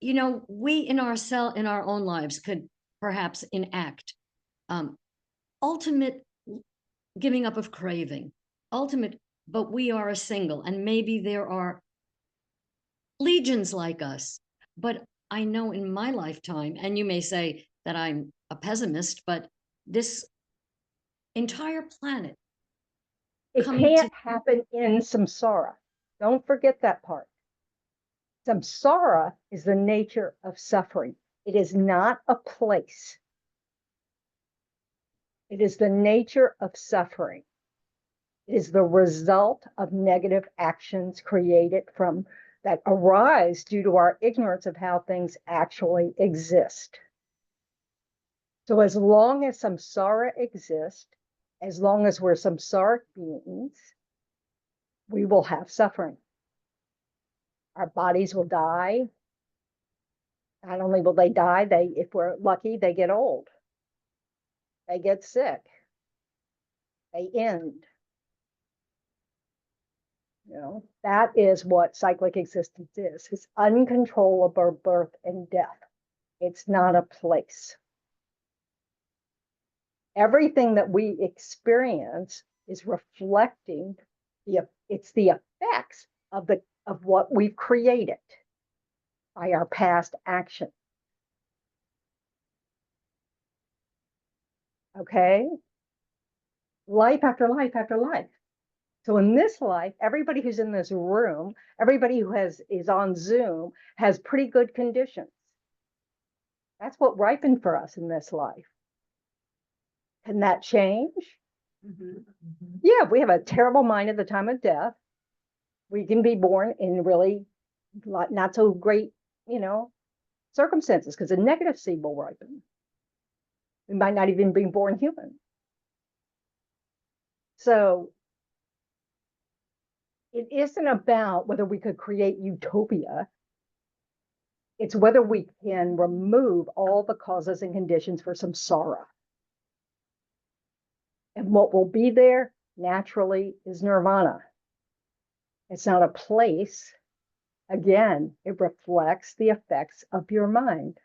we in our own lives could perhaps enact ultimate giving up of craving, but we are a single, and maybe there are legions like us. But I know in my lifetime, and you may say that I'm a pessimist, but this entire planet It coming can't happen in samsara. Don't forget that part. Samsara is the nature of suffering. It is not a place. It is the nature of suffering. It is the result of negative actions created from that arise due to our ignorance of how things actually exist. So as long as samsara exists, as long as we're samsaric beings, we will have suffering. Our bodies will die. Not only will they die, if we're lucky, they get old. They get sick. They end. You know, that is what cyclic existence is. It's uncontrollable birth and death. It's not a place. Everything that we experience is reflecting it's the effects of what we've created by our past action. Okay? Life after life after life. So in this life, everybody who's in this room, everybody who is on Zoom has pretty good conditions. That's what ripened for us in this life. Can that change? Yeah, we have a terrible mind at the time of death. We can be born in really not so great, circumstances because a negative seed will ripen. We might not even be born human. So it isn't about whether we could create utopia. It's whether we can remove all the causes and conditions for samsara. And what will be there naturally is nirvana. It's not a place. Again, it reflects the effects of your mind.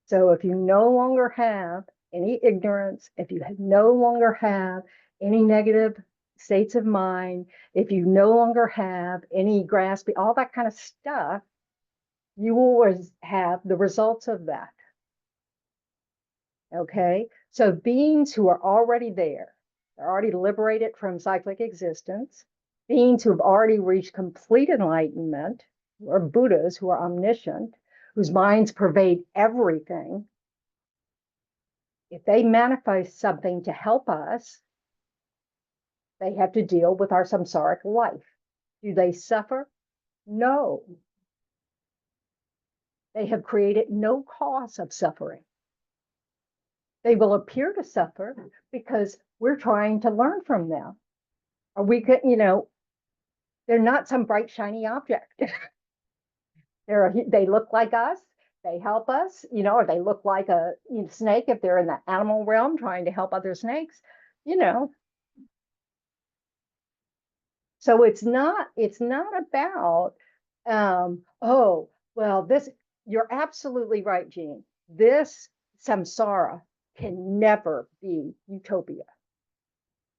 So if you no longer have any ignorance, if you no longer have any negative states of mind, if you no longer have any grasping, all that kind of stuff, you will always have the results of that. Okay, so beings who are already there, they're already liberated from cyclic existence, beings who have already reached complete enlightenment, or Buddhas who are omniscient, whose minds pervade everything, if they manifest something to help us, they have to deal with our samsaric life. Do they suffer? No. They have created no cause of suffering. They will appear to suffer because we're trying to learn from them. Or we could, they're not some bright, shiny object. They look like us. They help us, or they look like a snake if they're in the animal realm trying to help other snakes, So it's not about, oh, well, you're absolutely right, Jean. This samsara can never be utopia.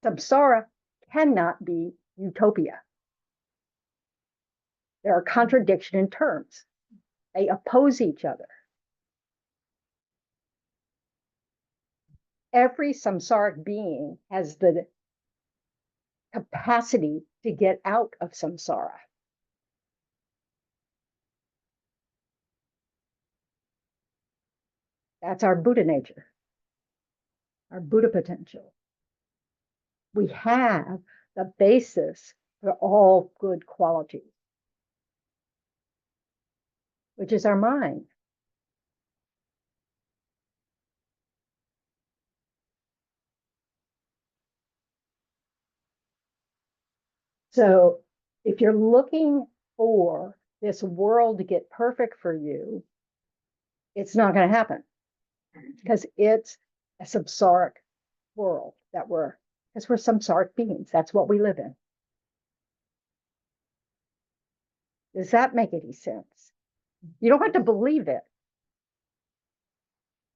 Samsara cannot be utopia. There are contradictions in terms. They oppose each other. Every samsaric being has the capacity to get out of samsara. That's our Buddha nature, our Buddha potential. We have the basis for all good qualities, which is our mind. So if you're looking for this world to get perfect for you, it's not going to happen because it's a samsaric world because we're samsaric beings. That's what we live in. Does that make any sense? You don't have to believe it,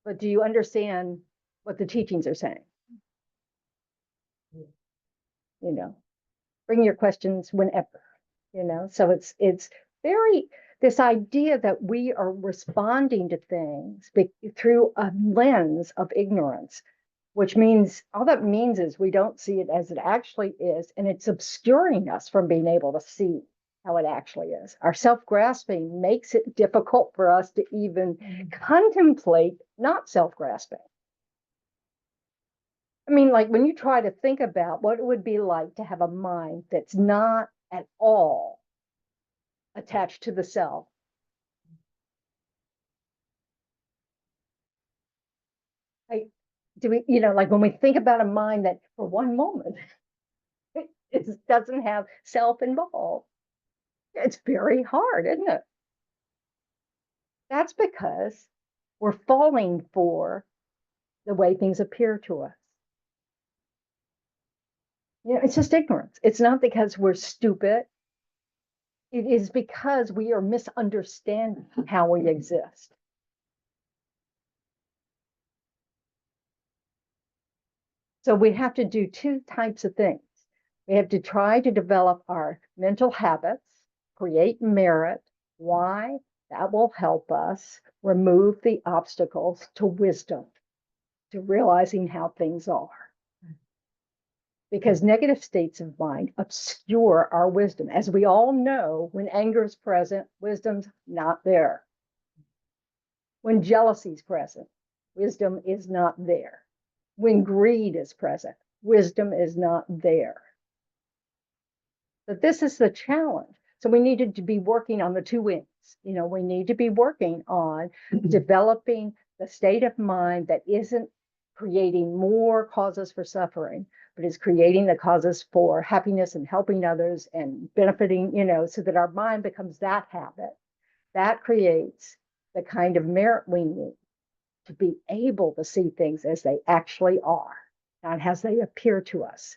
but do you understand what the teachings are saying? Bring your questions whenever, so it's very, this idea that we are responding to things through a lens of ignorance, which means all that means is we don't see it as it actually is, and it's obscuring us from being able to see how it actually is. Our self-grasping makes it difficult for us to even contemplate not self-grasping. I mean, like when you try to think about what it would be like to have a mind that's not at all attached to the self. Do we, like when we think about a mind that for one moment it doesn't have self involved, it's very hard, isn't it? That's because we're falling for the way things appear to us. It's just ignorance. It's not because we're stupid. It is because we are misunderstanding how we exist. So we have to do two types of things. We have to try to develop our mental habits, create merit. Why? That will help us remove the obstacles to wisdom, to realizing how things are. Because negative states of mind obscure our wisdom. As we all know, when anger is present, wisdom's not there. When jealousy is present, wisdom is not there. When greed is present, wisdom is not there. But this is the challenge. So we needed to be working on the two wings. We need to be working on developing the state of mind that isn't creating more causes for suffering, but is creating the causes for happiness and helping others and benefiting, so that our mind becomes that habit. That creates the kind of merit we need to be able to see things as they actually are, not as they appear to us.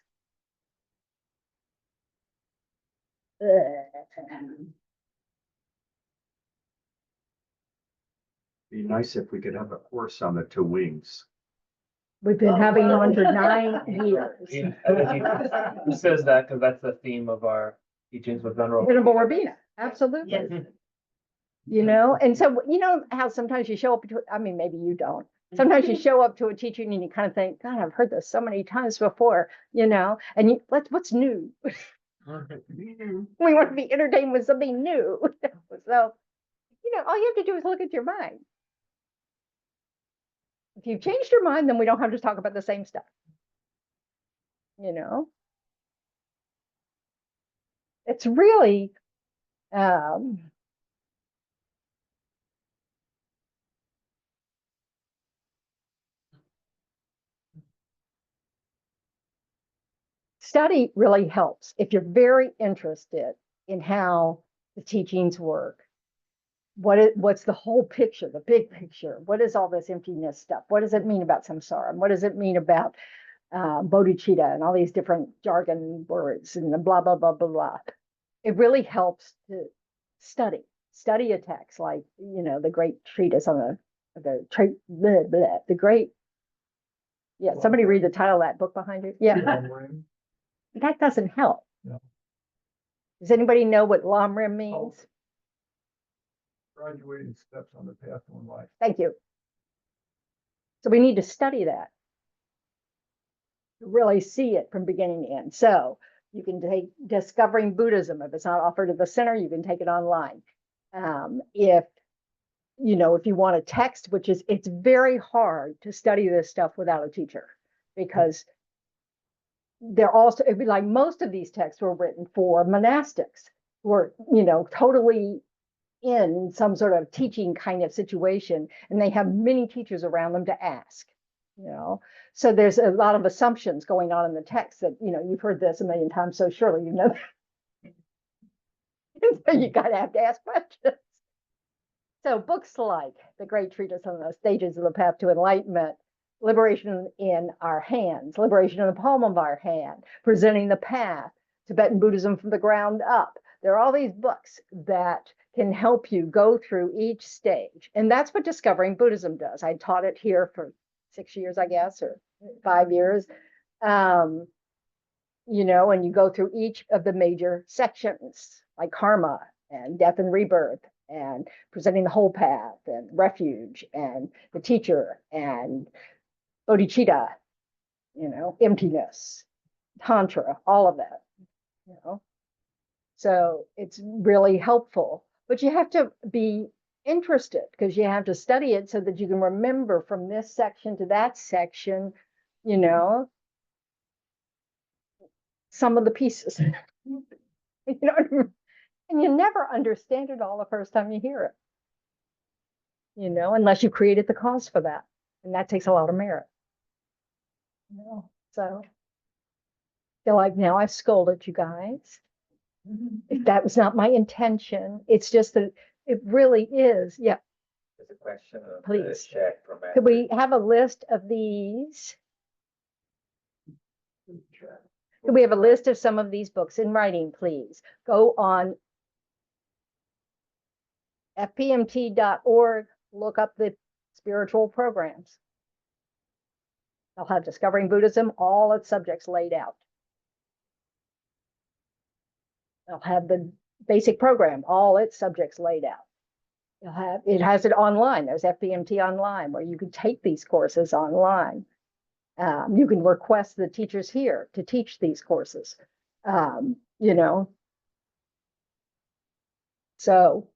Be nice if we could have a course on the two wings. We've been having one for 9 years. He says that because that's the theme of our teachings with Venerable Rabina, absolutely. And so, how sometimes you show up to, I mean, maybe you don't. Sometimes you show up to a teaching and you kind of think, God, I've heard this so many times before, and what's new? We want to be entertained with something new. So, all you have to do is look at your mind. If you've changed your mind, then we don't have to talk about the same stuff. It's really, study really helps if you're very interested in how the teachings work. What's the whole picture, the big picture? What is all this emptiness stuff? What does it mean about samsara? What does it mean about bodhicitta and all these different jargon words and the blah, blah, blah, blah, blah. It really helps to study a text like, the great treatise on the great, somebody read the title of that book behind you. Yeah. That doesn't help. No. Does anybody know what Lamrim means? Graduating steps on the path to life. Thank you. So we need to study that to really see it from beginning to end. So you can take Discovering Buddhism. If it's not offered at the center, you can take it online. If you want a text, it's very hard to study this stuff without a teacher, because they're also, it'd be like most of these texts were written for monastics who are, totally in some sort of teaching kind of situation, and they have many teachers around them to ask. So there's a lot of assumptions going on in the text that, you've heard this a million times, so surely you know that. So you gotta have to ask questions. So books like The Great Treatise on the Stages of the Path to Enlightenment, Liberation in Our Hands, Liberation in the Palm of Our Hand, Presenting the Path, Tibetan Buddhism from the Ground Up. There are all these books that can help you go through each stage. And that's what Discovering Buddhism does. I taught it here for 6 years, I guess, or 5 years. And you go through each of the major sections, like karma and death and rebirth, and presenting the whole path, and refuge, and the teacher, and bodhicitta, emptiness, tantra, all of that. So it's really helpful, but you have to be interested because you have to study it so that you can remember from this section to that section, you know, some of the pieces. You know, and you never understand it all the first time you hear it, you know, unless you created the cause for that. And that takes a lot of merit. You know, so feel like now I've scolded you guys. If that was not my intention, it's just that it really is. Yeah. There's a question of the Please. chat from. Could we have a list of these? Could we have a list of some of these books in writing, please? Go on fpmt.org, look up the spiritual programs. They'll have Discovering Buddhism, all its subjects laid out. They'll have the basic program, all its subjects laid out. You'll have, it has it online. There's FPMT online where you can take these courses online. You can request the teachers here to teach these courses, you know. So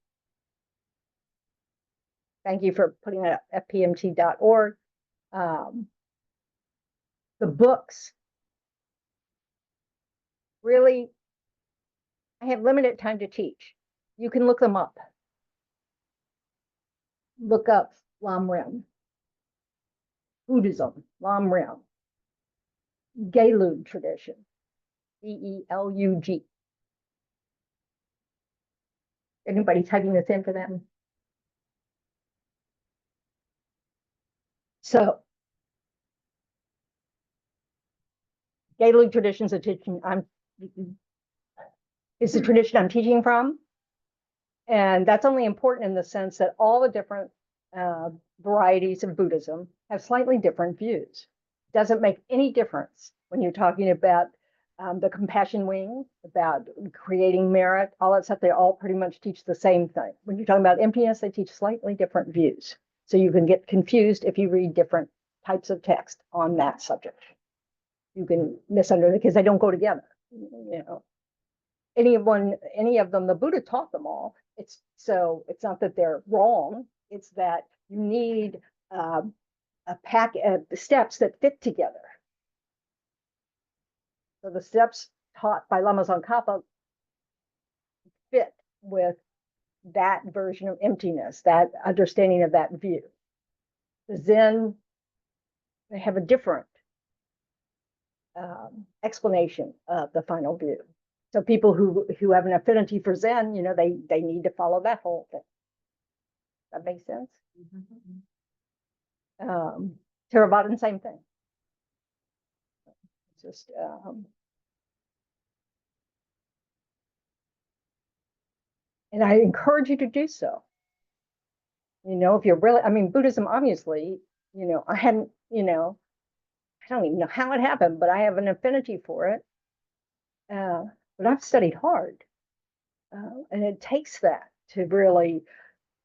thank you for putting it up, fpmt.org. The books, really, I have limited time to teach. You can look them up. Look up Lam Rim, Buddhism, Lam Rim, Gelug tradition, Gelug. Anybody typing this in for them? So, Gelug tradition is a teaching is the tradition I'm teaching from, and that's only important in the sense that all the different varieties of Buddhism have slightly different views. Doesn't make any difference when you're talking about the compassion wing, about creating merit, all that stuff. They all pretty much teach the same thing. When you're talking about emptiness, they teach slightly different views. So you can get confused if you read different types of text on that subject. You can misunderstand because they don't go together. You know, any of them, the Buddha taught them all. It's not that they're wrong. It's that you need a pack of steps that fit together. So the steps taught by Lama Tsongkhapa fit with that version of emptiness, that understanding of that view. The Zen, they have a different explanation of the final view. So people who have an affinity for Zen, you know, they need to follow that whole thing. That makes sense. Theravada, same thing. Just and I encourage you to do so. You know, if you're really, I mean, Buddhism, obviously, you know, I hadn't, you know, I don't even know how it happened, but I have an affinity for it. But I've studied hard. And it takes that to really,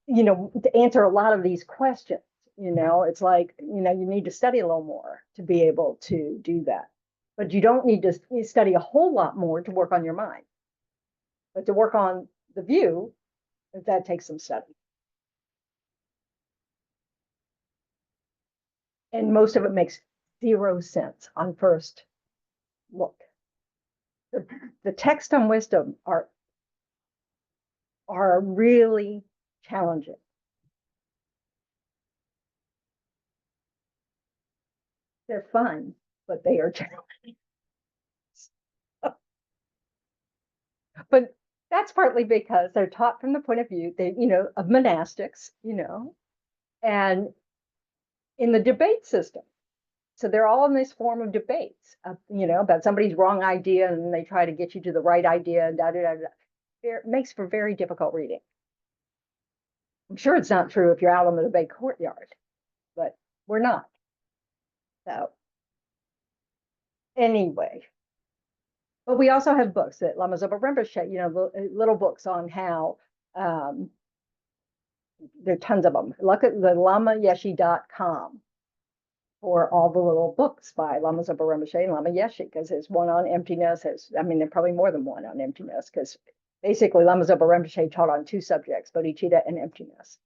you know, to answer a lot of these questions. You know, it's like, you know, you need to study a little more to be able to do that. But you don't need to study a whole lot more to work on your mind. But to work on the view, that takes some study. And most of it makes zero sense on first look. The text on wisdom are really challenging. They're fun, but they are challenging. But that's partly because they're taught from the point of view, you know, of monastics, you know, and in the debate system. So they're all in this form of debates, you know, about somebody's wrong idea, and they try to get you to the right idea, and It makes for very difficult reading. I'm sure it's not true if you're out on the debate courtyard, but we're not. So anyway, but we also have books that Lama Zopa Rinpoche, you know, little books on how, there are tons of them. Look at the lamayeshi.com for all the little books by Lama Zopa Rinpoche and Lama Yeshe, because there's one on emptiness. I mean, there's probably more than one on emptiness, because Basically, Lama Zopa Rinpoche taught on 2 subjects, bodhicitta and emptiness.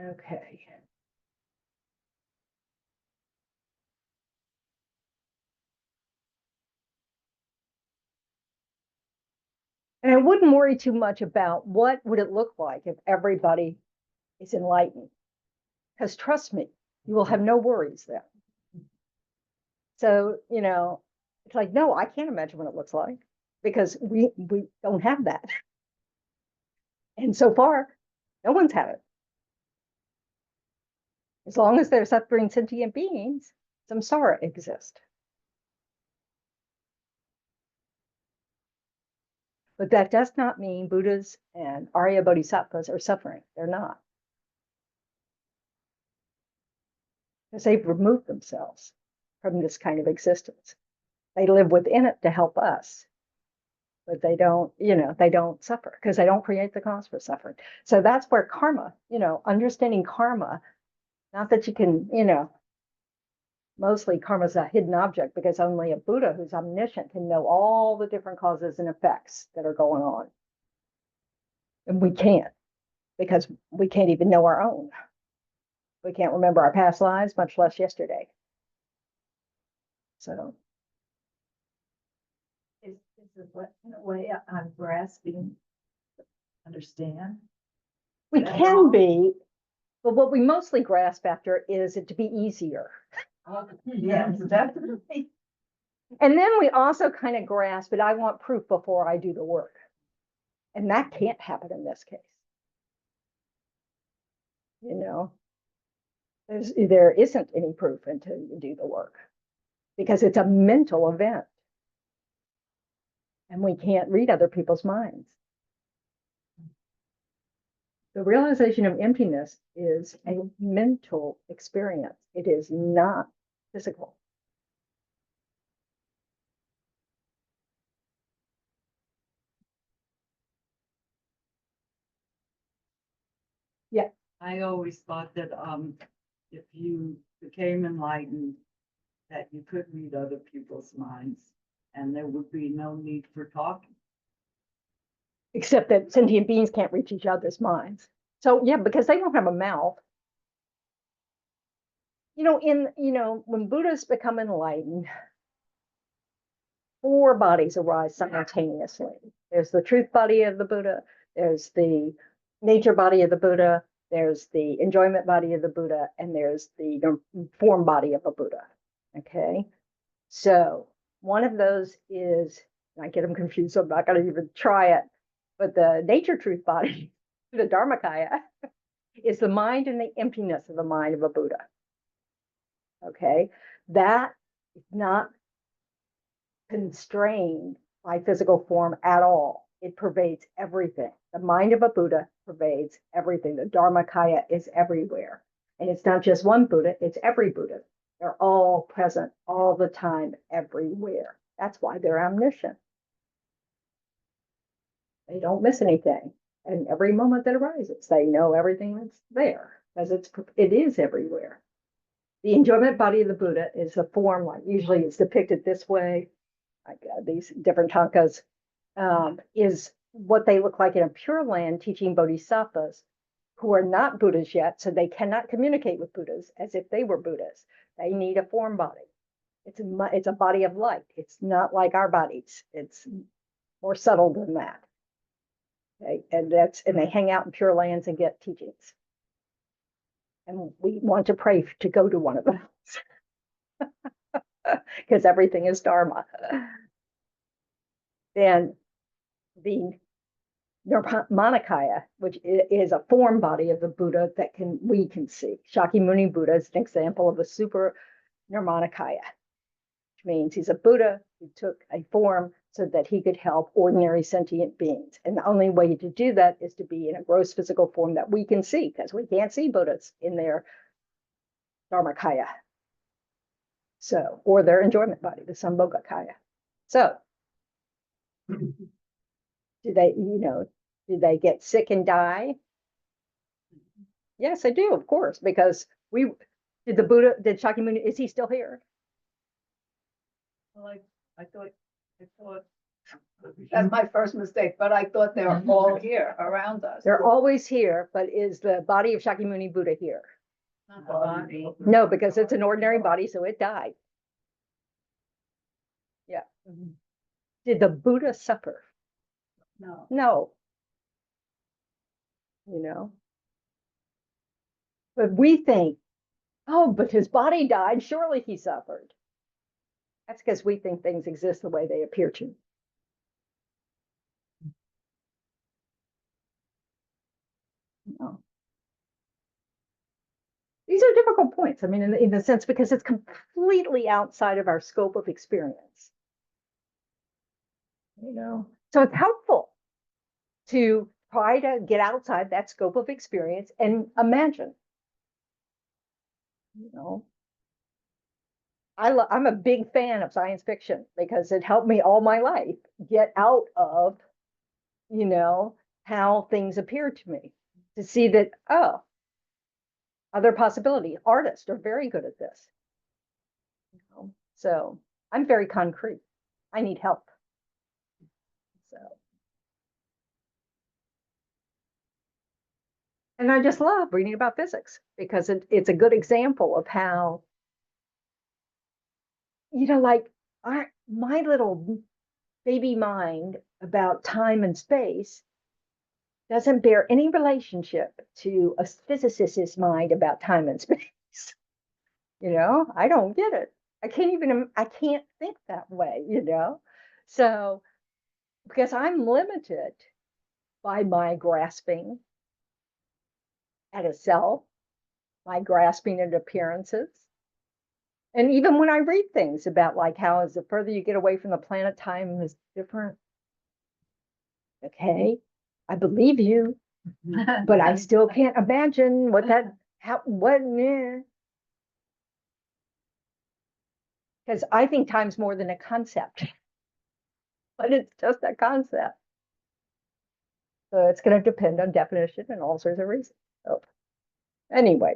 Okay. And I wouldn't worry too much about what would it look like if everybody is enlightened. Because trust me, you will have no worries then. So, it's like, no, I can't imagine what it looks like because we don't have that. And so far, no one's had it. As long as there's suffering sentient beings, samsara exists. But that does not mean Buddhas and Arya Bodhisattvas are suffering. They're not. Because they've removed themselves from this kind of existence. They live within it to help us. But they don't, they don't suffer because they don't create the cause for suffering. So that's where karma, understanding karma, not that you can, mostly karma is a hidden object because only a Buddha who's omniscient can know all the different causes and effects that are going on. And we can't because we can't even know our own. We can't remember our past lives, much less yesterday. So. Is it what, in a way, I'm grasping, understand? We At can all? be, but what we mostly grasp after is it to be easier. Yes, definitely. And then we also kind of grasp, but I want proof before I do the work. And that can't happen in this case. There isn't any proof until you do the work because it's a mental event. And we can't read other people's minds. The realization of emptiness is a mental experience. It is not physical. Yeah. I always thought that if you became enlightened, that you could read other people's minds and there would be no need for talking. Except that sentient beings can't reach each other's minds. So yeah, because they don't have a mouth. When Buddhists become enlightened, 4 bodies arise simultaneously. There's the truth body of the Buddha, there's the nature body of the Buddha, there's the enjoyment body of the Buddha, and there's the form body of a Buddha. Okay. So one of those is, I get them confused, so I'm not going to even try it, but the nature truth body, the Dharmakaya, is the mind and the emptiness of the mind of a Buddha. Okay. That is not constrained by physical form at all. It pervades everything. The mind of a Buddha pervades everything. The Dharmakaya is everywhere. And it's not just one Buddha, it's every Buddha. They're all present all the time, everywhere. That's why they're omniscient. They don't miss anything. And every moment that arises, they know everything that's there because it is everywhere. The enjoyment body of the Buddha is a form, like usually it's depicted this way, like these different tankas, is what they look like in a Pure Land teaching bodhisattvas who are not Buddhas yet, so they cannot communicate with Buddhas as if they were Buddhas. They need a form body. It's a body of light. It's not like our bodies. It's more subtle than that. Okay? And they hang out in Pure Lands and get teachings. And we want to pray to go to one of those because everything is Dharma. Then the Nirmanakaya, which is a form body of the Buddha that we can see. Shakyamuni Buddha is an example of a super Nirmanakaya, which means he's a Buddha who took a form so that he could help ordinary sentient beings. And the only way to do that is to be in a gross physical form that we can see, because we can't see Buddhas in their Dharmakaya. So, or their enjoyment body, the Sambhogakaya. So, do they get sick and die? Yes, I do, of course, because did the Buddha, did Shakyamuni, is he still here? Well, I thought, that's my first mistake, but I thought they were all here around us. They're always here, but is the body of Shakyamuni Buddha here? Not the body. No, because it's an ordinary body, so it died. Yeah. Did the Buddha suffer? No. No. You know? But we think, oh, but his body died, surely he suffered. That's because we think things exist the way they appear to. No. These are difficult points. I mean, in the sense, because it's completely outside of our scope of experience. You know, so it's helpful to try to get outside that scope of experience and imagine. You know, I'm a big fan of science fiction because it helped me all my life get out of, you know, how things appear to me, to see that, oh, other possibility. Artists are very good at this. You know? So I'm very concrete. I need help. So. And I just love reading about physics because it's a good example of how, you know, like my little baby mind about time and space doesn't bear any relationship to a physicist's mind about time and space. You know, I don't get it. I can't think that way, you know? So, because I'm limited by my grasping at a self, my grasping at appearances. And even when I read things about like how as the further you get away from the planet, time is different. Okay, I believe you, but I still can't imagine what that, because I think time's more than a concept, but it's just a concept. So it's going to depend on definition and all sorts of reasons. So anyway.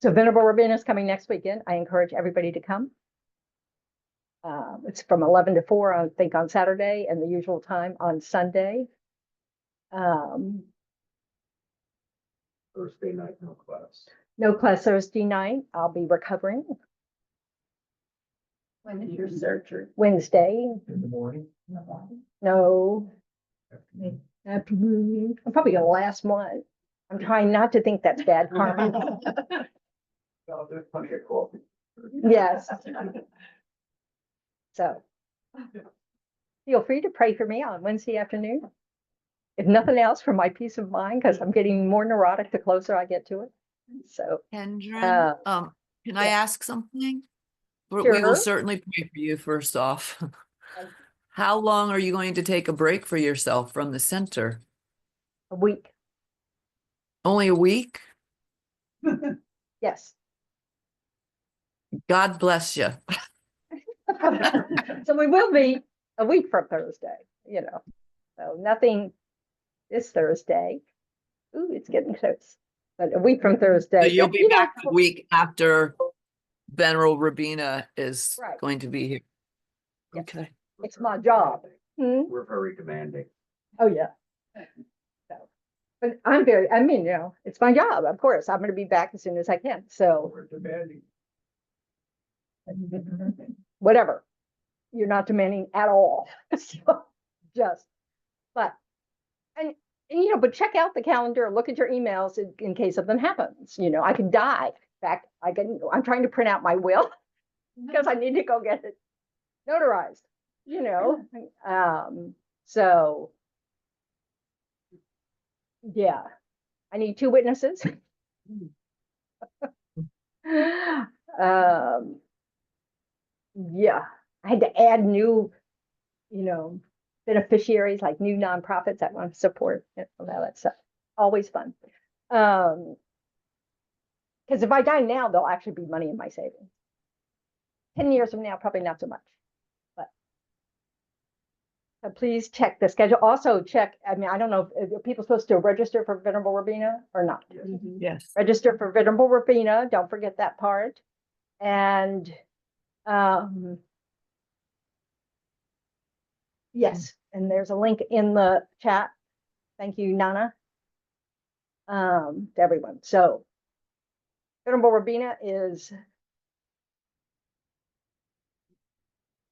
So Venerable Rabina is coming next weekend. I encourage everybody to come. It's from 11 to 4, I think, on Saturday, and the usual time on Sunday. Thursday night, no class. No class Thursday night. I'll be recovering When is your surgery? Wednesday. In the morning? No. Afternoon. I'm probably gonna last one. I'm trying not to think that's bad karma. No, there's plenty of coffee. Yes. So feel free to pray for me on Wednesday afternoon. If nothing else, for my peace of mind, because I'm getting more neurotic the closer I get to it. So, Tendron, can I yeah. ask something? We Sure. will certainly pray for you first off. How long are you going to take a break for yourself from the center? A week. Only a week? Yes. God bless you. So we will be a week from Thursday, you know. So nothing this Thursday. Ooh, it's getting close. But a week from Thursday. So you'll Yeah, be you know, back a week after Venerable Rabina is Right. going to be here. Yes. Okay. It's my job. We're very demanding. Oh, yeah. So, but I mean, you know, it's my job, of course. I'm going to be back as soon as I can. So We're demanding. whatever. You're not demanding at all. So just, but, and you know, but check out the calendar, look at your emails in case something happens. You know, I could die. In fact, I'm trying to print out my will because I need to go get it notarized, you know. So yeah, I need 2 witnesses. Yeah, I had to add new, you know, beneficiaries, like new nonprofits that want to support, you know, all that stuff. Always fun. Because if I die now, there'll actually be money in my savings. 10 years from now, probably not so much. But Please check the schedule. Also check, I mean, I don't know, if are people supposed to register for Venerable Rabina or not? Yes. Register for Venerable Rabina, don't forget that part. And yes, and there's a link in the chat. Thank you, Nana. To everyone. So Venerable Rabina is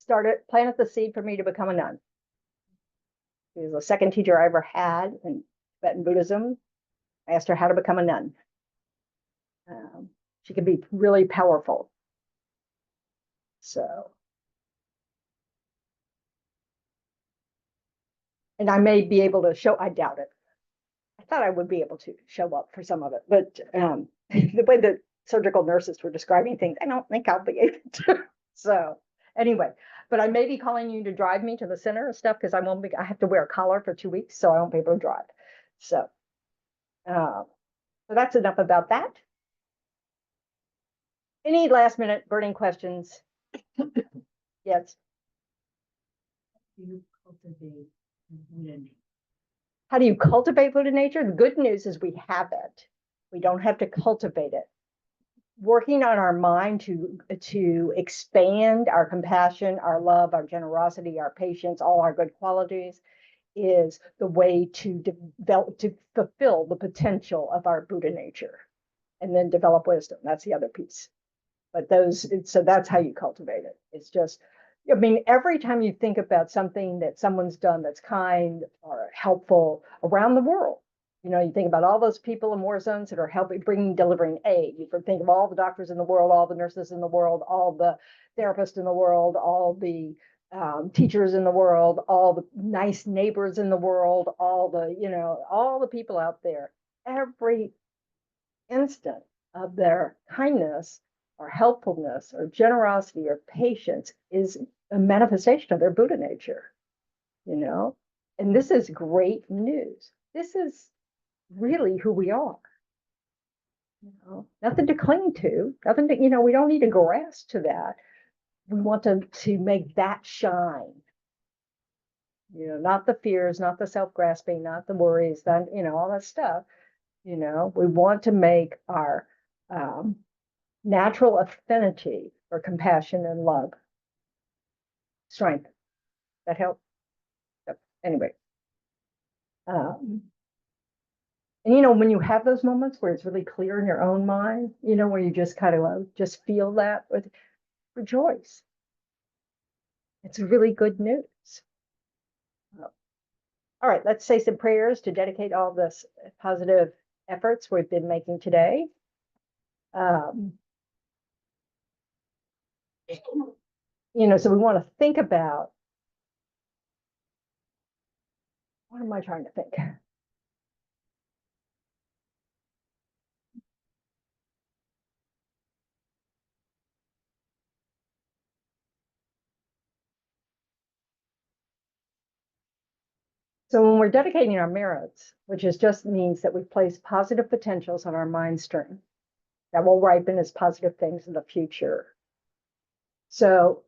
planted the seed for me to become a nun. She was the second teacher I ever had in Tibetan Buddhism. I asked her how to become a nun. She can be really powerful. So, and I may be able to show, I doubt it. I thought I would be able to show up for some of it, but the way the surgical nurses were describing things, I don't think I'll be able to. So anyway, but I may be calling you to drive me to the center and stuff because I have to wear a collar for 2 weeks, so I won't be able to drive. So, so that's enough about that. Any last minute burning questions? Yes. You cultivate Buddha nature. How do you cultivate Buddha nature? The good news is we have it. We don't have to cultivate it. Working on our mind to expand our compassion, our love, our generosity, our patience, all our good qualities is the way to develop, to fulfill the potential of our Buddha nature, and then develop wisdom. That's the other piece. But so that's how you cultivate it. It's just, I mean, every time you think about something that someone's done that's kind or helpful around the world, you know, you think about all those people in war zones that are delivering aid. You can think of all the doctors in the world, all the nurses in the world, all the therapists in the world, all the teachers in the world, all the nice neighbors in the world, all the people out there. Every instant of their kindness or helpfulness or generosity or patience is a manifestation of their Buddha nature, you know? And this is great news. This is really who we are. You know, nothing to cling to, nothing to, we don't need to grasp to that. We want to make that shine. Not the fears, not the self-grasping, not the worries, that, all that stuff. We want to make our natural affinity for compassion and love strength. That help? Yep. Anyway. And when you have those moments where it's really clear in your own mind, where you just kind of just feel that, rejoice. It's really good news. All right, let's say some prayers to dedicate all this positive efforts we've been making today. So we want to think about, what am I trying to think? So when we're dedicating our merits, which just means that we place positive potentials on our mind stream that will ripen as positive things in the future. So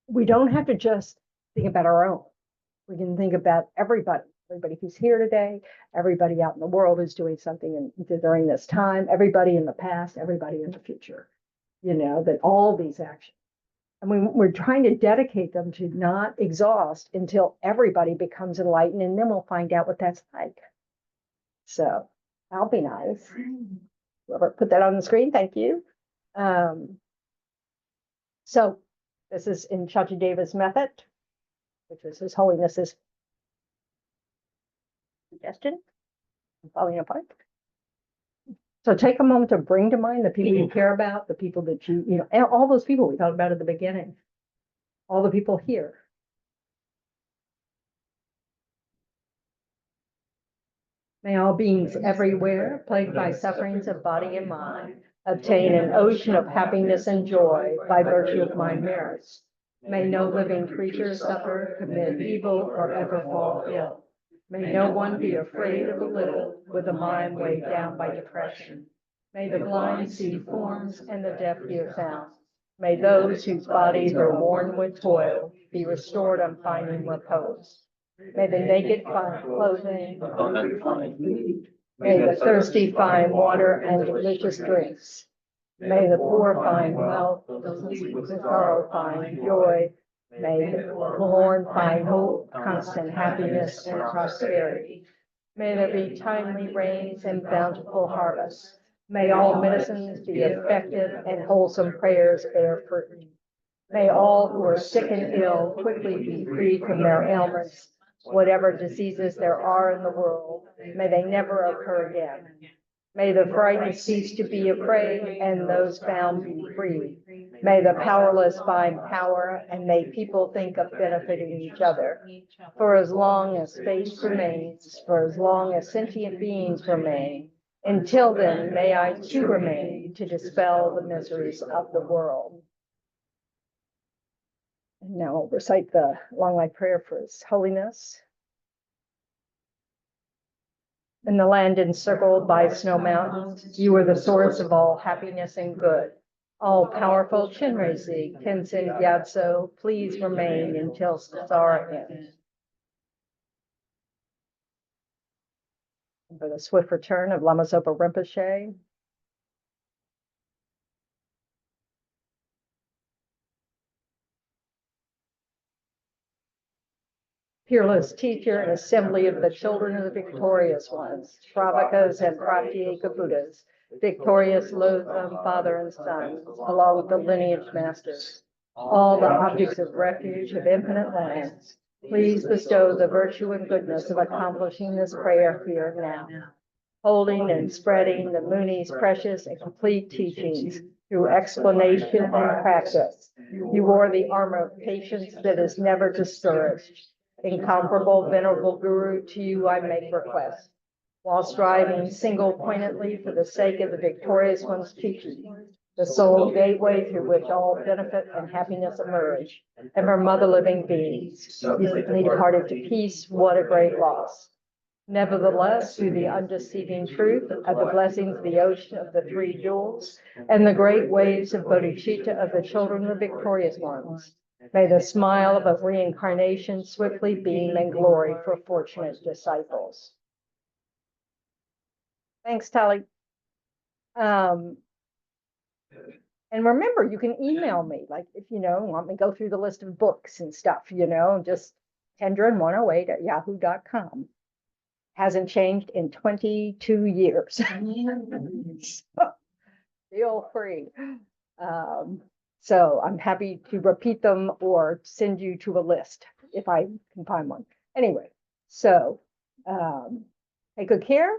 we don't have to just think about our own. We can think about everybody who's here today, everybody out in the world who's doing something during this time, everybody in the past, everybody in the future, that all these actions. And we're trying to dedicate them to not exhaust until everybody becomes enlightened, and then we'll find out what that's like. So that'll be nice. Whoever put that on the screen, thank you. So this is in Shachideva's method, which is His Holiness's suggestion. I'm falling apart. So take a moment to bring to mind the people you care about, the people that and all those people we talked about at the beginning, all the people here. May all beings everywhere, plagued by sufferings of body and mind, obtain an ocean of happiness and joy by virtue of my merits. May no living creature suffer, commit evil, or ever fall ill. May no one be afraid of a little, with a mind weighed down by depression. May the blind see forms and the deaf hear sounds. May those whose bodies are worn with toil be restored on finding repose. May the naked find clothing, the hungry find food. May the thirsty find water and delicious drinks. May the poor find wealth, those with sorrow find joy. May the forlorn find hope, constant happiness, and prosperity. May there be timely rains and bountiful harvests. May all medicines be effective and wholesome prayers bear fruit. May all who are sick and ill quickly be freed from their ailments. Whatever diseases there are in the world, may they never occur again. May the frightened cease to be afraid and those bound be free. May the powerless find power and may people think of benefiting each other. For as long as space remains, for as long as sentient beings remain, until then, may I too remain to dispel the miseries of the world. And now I'll recite the long life prayer for His Holiness. In the land encircled by snow mountains, you are the source of all happiness and good. All powerful Chenrezig, Tenzin Gyatso, please remain until Sara ends. And for the swift return of Lama Zopa Rinpoche. Peerless teacher and assembly of the children of the victorious ones, Shravakas and Pratyeka Buddhas, victorious Lotham, father and son, along with the lineage masters, all the objects of refuge of infinite lands, please bestow the virtue and goodness of accomplishing this prayer here now, holding and spreading the Muni's precious and complete teachings through explanation and practice. You wore the armor of patience that is never discouraged. Incomparable Venerable Guru, to you I make request. While striving single-pointedly for the sake of the victorious one's teaching, the sole gateway through which all benefit and happiness emerge, and for mother living beings, recently departed to peace, what a great loss. Nevertheless, through the undeceiving truth of the blessings of the ocean of the three jewels, and the great waves of bodhicitta of the children of the victorious ones, may the smile of a reincarnation swiftly beam and glory for fortunate disciples. Thanks, Tali. And remember, you can email me, like if you want me to go through the list of books and stuff, just tendron108@yahoo.com. Hasn't changed in 22 years. So, feel free. So I'm happy to repeat them or send you to a list if I can find one. Anyway, so take good care.